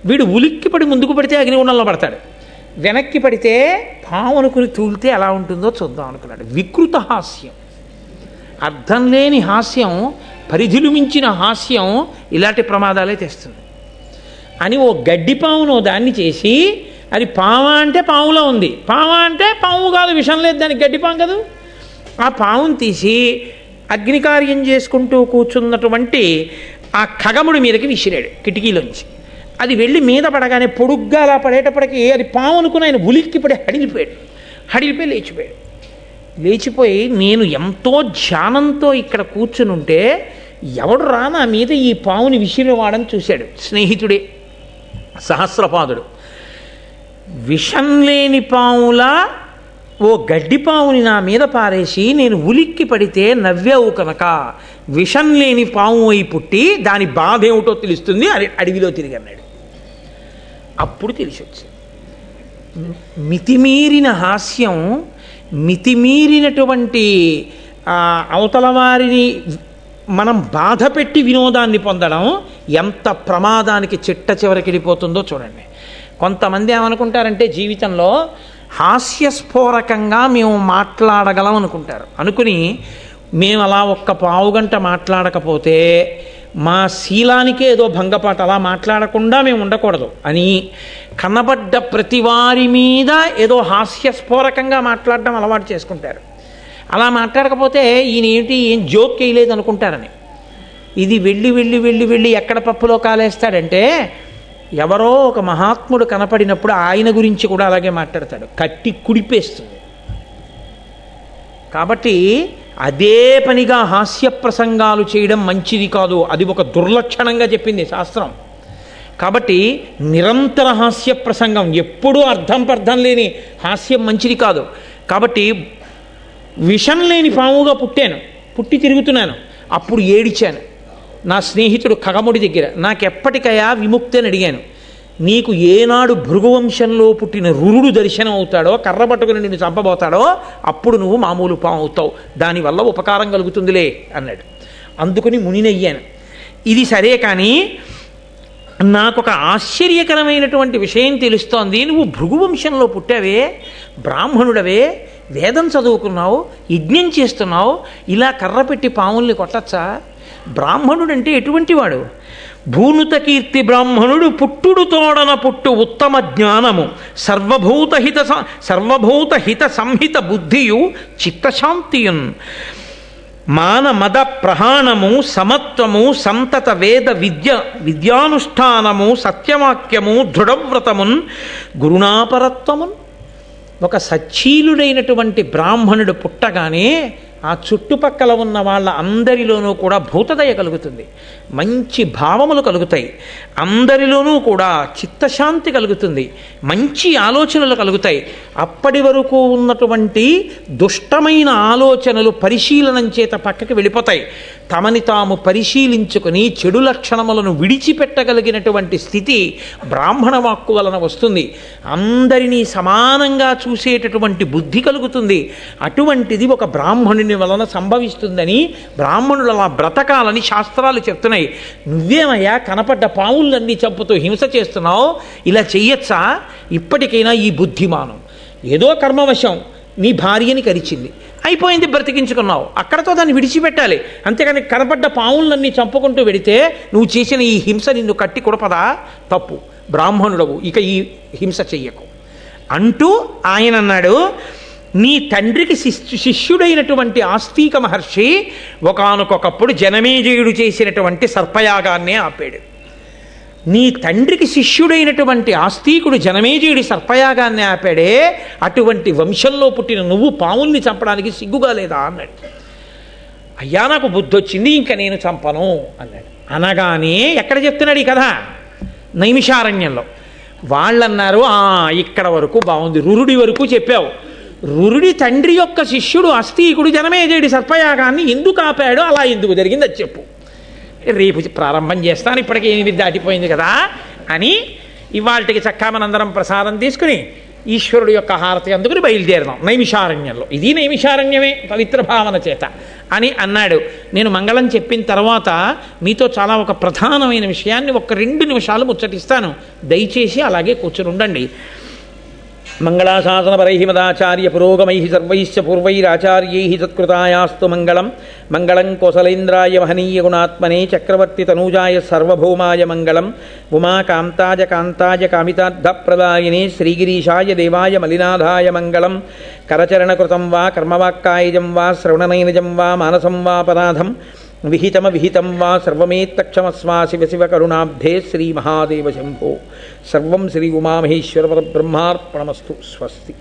వీడు ఉలిక్కిపడి ముందుకు పడితే అగ్నిగుండంలో పడతాడు, వెనక్కి పడితే పాము అనుకుని తూలితే ఎలా ఉంటుందో చూద్దాం అనుకున్నాడు. వికృత హాస్యం, అర్థం లేని హాస్యం, పరిధిలు మించిన హాస్యం ఇలాంటి ప్రమాదాలే తెస్తుంది అని ఓ గడ్డిపామును దాన్ని చేసి, అది పాము అంటే పాములో ఉంది, పాము అంటే పాము కాదు, విషం లేదు, దానికి గడ్డిపాము కదా. ఆ పాముని తీసి అగ్నికార్యం చేసుకుంటూ కూర్చున్నటువంటి ఆ ఖగముడి మీదకి విసిరాడు కిటికీలోంచి. అది వెళ్ళి మీద పడగానే పొడుగ్గా అలా పడేటప్పటికి అది పాము అనుకుని ఆయన ఉలిక్కి పడి హడిలిపోయి లేచిపోయాడు. లేచిపోయి నేను ఎంతో ధ్యానంతో ఇక్కడ కూర్చుని ఉంటే ఎవడు రా నా మీద ఈ పాముని విసిరివాడని చూశాడు. స్నేహితుడే సహస్రపాదుడు. విషం లేని పాములా ఓ గడ్డిపావుని నా మీద పారేసి నేను ఉలిక్కి పడితే నవ్వావు కనుక విషం లేని పాము అయి పుట్టి దాని బాధ ఏమిటో తెలుస్తుంది అని అడవిలో తిరిగి అన్నాడు. అప్పుడు తెలిసి వచ్చింది మితిమీరిన హాస్యం, మితిమీరినటువంటి అవతల వారిని మనం బాధ పెట్టి వినోదాన్ని పొందడం ఎంత ప్రమాదానికి చిట్ట చివరికి వెళ్ళిపోతుందో చూడండి. కొంతమంది ఏమనుకుంటారంటే జీవితంలో హాస్యస్ఫోరకంగా మేము మాట్లాడగలం అనుకుంటారు. అనుకుని మేము అలా ఒక్క పావుగంట మాట్లాడకపోతే మా శీలానికే ఏదో భంగపాటు, అలా మాట్లాడకుండా మేము ఉండకూడదు అని కనబడ్డ ప్రతి వారి మీద ఏదో హాస్యస్ఫోరకంగా మాట్లాడడం అలవాటు చేసుకుంటారు. అలా మాట్లాడకపోతే ఈయన ఏం జోక్ వేయలేదు అనుకుంటారని. ఇది వెళ్ళి ఎక్కడ పప్పులో కాలేస్తాడంటే ఎవరో ఒక మహాత్ముడు కనపడినప్పుడు ఆయన గురించి కూడా అలాగే మాట్లాడతాడు, కట్టి కుడిపేస్తుంది. కాబట్టి అదే పనిగా హాస్య ప్రసంగాలు చేయడం మంచిది కాదు, అది ఒక దుర్లక్షణంగా చెప్పింది శాస్త్రం. కాబట్టి నిరంతర హాస్య ప్రసంగం, ఎప్పుడూ అర్థం లేని హాస్యం మంచిది కాదు. కాబట్టి విషం లేని పాముగా పుట్టి తిరుగుతున్నాను. అప్పుడు ఏడిచాను నా స్నేహితుడు ఖగముడి దగ్గర, నాకెప్పటికయా విముక్తి అని అడిగాను. నీకు ఏనాడు భృగువంశంలో పుట్టిన రురుడు దర్శనం అవుతాడో, కర్ర పట్టుకుని నిన్ను చంపబోతాడో అప్పుడు నువ్వు మామూలు పాము అవుతావు, దానివల్ల ఉపకారం కలుగుతుందిలే అన్నాడు. అందుకని మునినయ్యాను. ఇది సరే, కానీ నాకొక ఆశ్చర్యకరమైనటువంటి విషయం తెలుస్తోంది. నువ్వు భృగువంశంలో పుట్టావే, బ్రాహ్మణుడవే, వేదం చదువుకున్నావు, యజ్ఞం చేస్తున్నావు, ఇలా కర్ర పెట్టి పాముల్ని కొట్టచ్చా? బ్రాహ్మణుడంటే ఎటువంటి వాడు? భూనుత కీర్తి బ్రాహ్మణుడు పుట్టుడు తోడన పుట్టు ఉత్తమ జ్ఞానము సర్వభూత హిత సంహిత బుద్ధియు చిత్తశాంతియున్ మాన మద ప్రహాణము సమత్వము సంతత వేద విద్యానుష్ఠానము సత్యవాక్యము దృఢవ్రతమున్ గురుణాపరత్వమున్. ఒక సచ్చీలుడైనటువంటి బ్రాహ్మణుడు పుట్టగానే ఆ చుట్టుపక్కల ఉన్న వాళ్ళ అందరిలోనూ కూడా భూతదయ కలుగుతుంది, మంచి భావములు కలుగుతాయి, అందరిలోనూ కూడా చిత్తశాంతి కలుగుతుంది, మంచి ఆలోచనలు కలుగుతాయి. అప్పటి వరకు ఉన్నటువంటి దుష్టమైన ఆలోచనలు పరిశీలనం చేత పక్కకి వెళ్ళిపోతాయి. తమని తాము పరిశీలించుకొని చెడు లక్షణములను విడిచిపెట్టగలిగినటువంటి స్థితి బ్రాహ్మణ వాక్కు వలన వస్తుంది. అందరినీ సమానంగా చూసేటటువంటి బుద్ధి కలుగుతుంది. అటువంటిది ఒక బ్రాహ్మణుని వలన సంభవిస్తుందని, బ్రాహ్మణులు అలా బ్రతకాలని శాస్త్రాలు చెప్తున్నాయి. నువ్వేమయ్యా కనపడ్డ పావులన్నీ చంపుతూ హింస చేస్తున్నావు, ఇలా చెయ్యొచ్చా? ఇప్పటికైనా ఈ బుద్ధిమానం, ఏదో కర్మవశం నీ భార్యని కరిచింది, అయిపోయింది, బ్రతికించుకున్నావు, అక్కడతో దాన్ని విడిచిపెట్టాలి. అంతేకాని కనపడ్డ పావులన్నీ చంపుకుంటూ వెడితే నువ్వు చేసిన ఈ హింస నిన్ను కట్టి కొడపదా? తప్పు, బ్రాహ్మణుడవు, ఇక ఈ హింస చెయ్యకు అంటూ ఆయన అన్నాడు. నీ తండ్రికి శిష్యుడైనటువంటి ఆస్తిక మహర్షి ఒకానొకప్పుడు జనమేజయుడు చేసినటువంటి సర్పయాగాన్నే ఆపాడు. నీ తండ్రికి శిష్యుడైనటువంటి ఆస్తికుడు జనమేజయుడి సర్పయాగాన్ని ఆపాడే, అటువంటి వంశంలో పుట్టిన నువ్వు పాముల్ని చంపడానికి సిగ్గుగా లేదా అన్నాడు. అయ్యా నాకు బుద్ధి వచ్చింది, ఇంకా నేను చంపను అన్నాడు. అనగానే ఎక్కడ చెప్తున్నాడు ఈ కథ? నైమిషారణ్యంలో. వాళ్ళన్నారు, ఇక్కడ వరకు బాగుంది, రురుడి వరకు చెప్పావు. రురుడి తండ్రి యొక్క శిష్యుడు అస్తికుడు జనమేజయుడి సర్పయాగాన్ని ఎందుకు ఆపాడో, అలా ఎందుకు జరిగింది అది చెప్పు. రేపు ప్రారంభం చేస్తాను, ఇప్పటికే 8 దాటిపోయింది కదా అని ఇవాళకి చక్కా మనందరం ప్రసాదం తీసుకుని ఈశ్వరుడు యొక్క హారతి అందుకుని బయలుదేరదాం నైమిషారణ్యంలో. ఇది నైమిషారణ్యమే పవిత్ర భావన చేత అని అన్నాడు. నేను మంగళం చెప్పిన తర్వాత మీతో చాలా ఒక ప్రధానమైన విషయాన్ని 1-2 నిమిషాలు ముచ్చటిస్తాను, దయచేసి అలాగే కూర్చుని ఉండండి. మంగళాశాసనపరైః మదాచార్య పురోగమైః సర్వైశ్చ పూర్వైరాచార్యైః సత్కృతాయాస్తు మంగళం. మంగళం కోసలేంద్రాయ మహనీయ గుణాత్మనే చక్రవర్తి తనూజాయ సార్వభౌమాయ మంగళం. ఉమాకాంతాయ కాంతాయ కామితార్థప్రదాయినే శ్రీగిరీశాయ దేవాయ మలినాథాయ మంగళం. కరచరణకృతం వా కర్మవాక్కాయజం వా శ్రవణనైనజం వా మానసం వా పరాధం విహితం వా సర్వమేత్తక్షమస్వా శివ శివ కరుణాబ్ధే శ్రీ మహాదేవ శంభో. సర్వం శ్రీ ఉమామహేశ్వర పరబ్రహ్మార్పణమస్తు. స్వస్తి.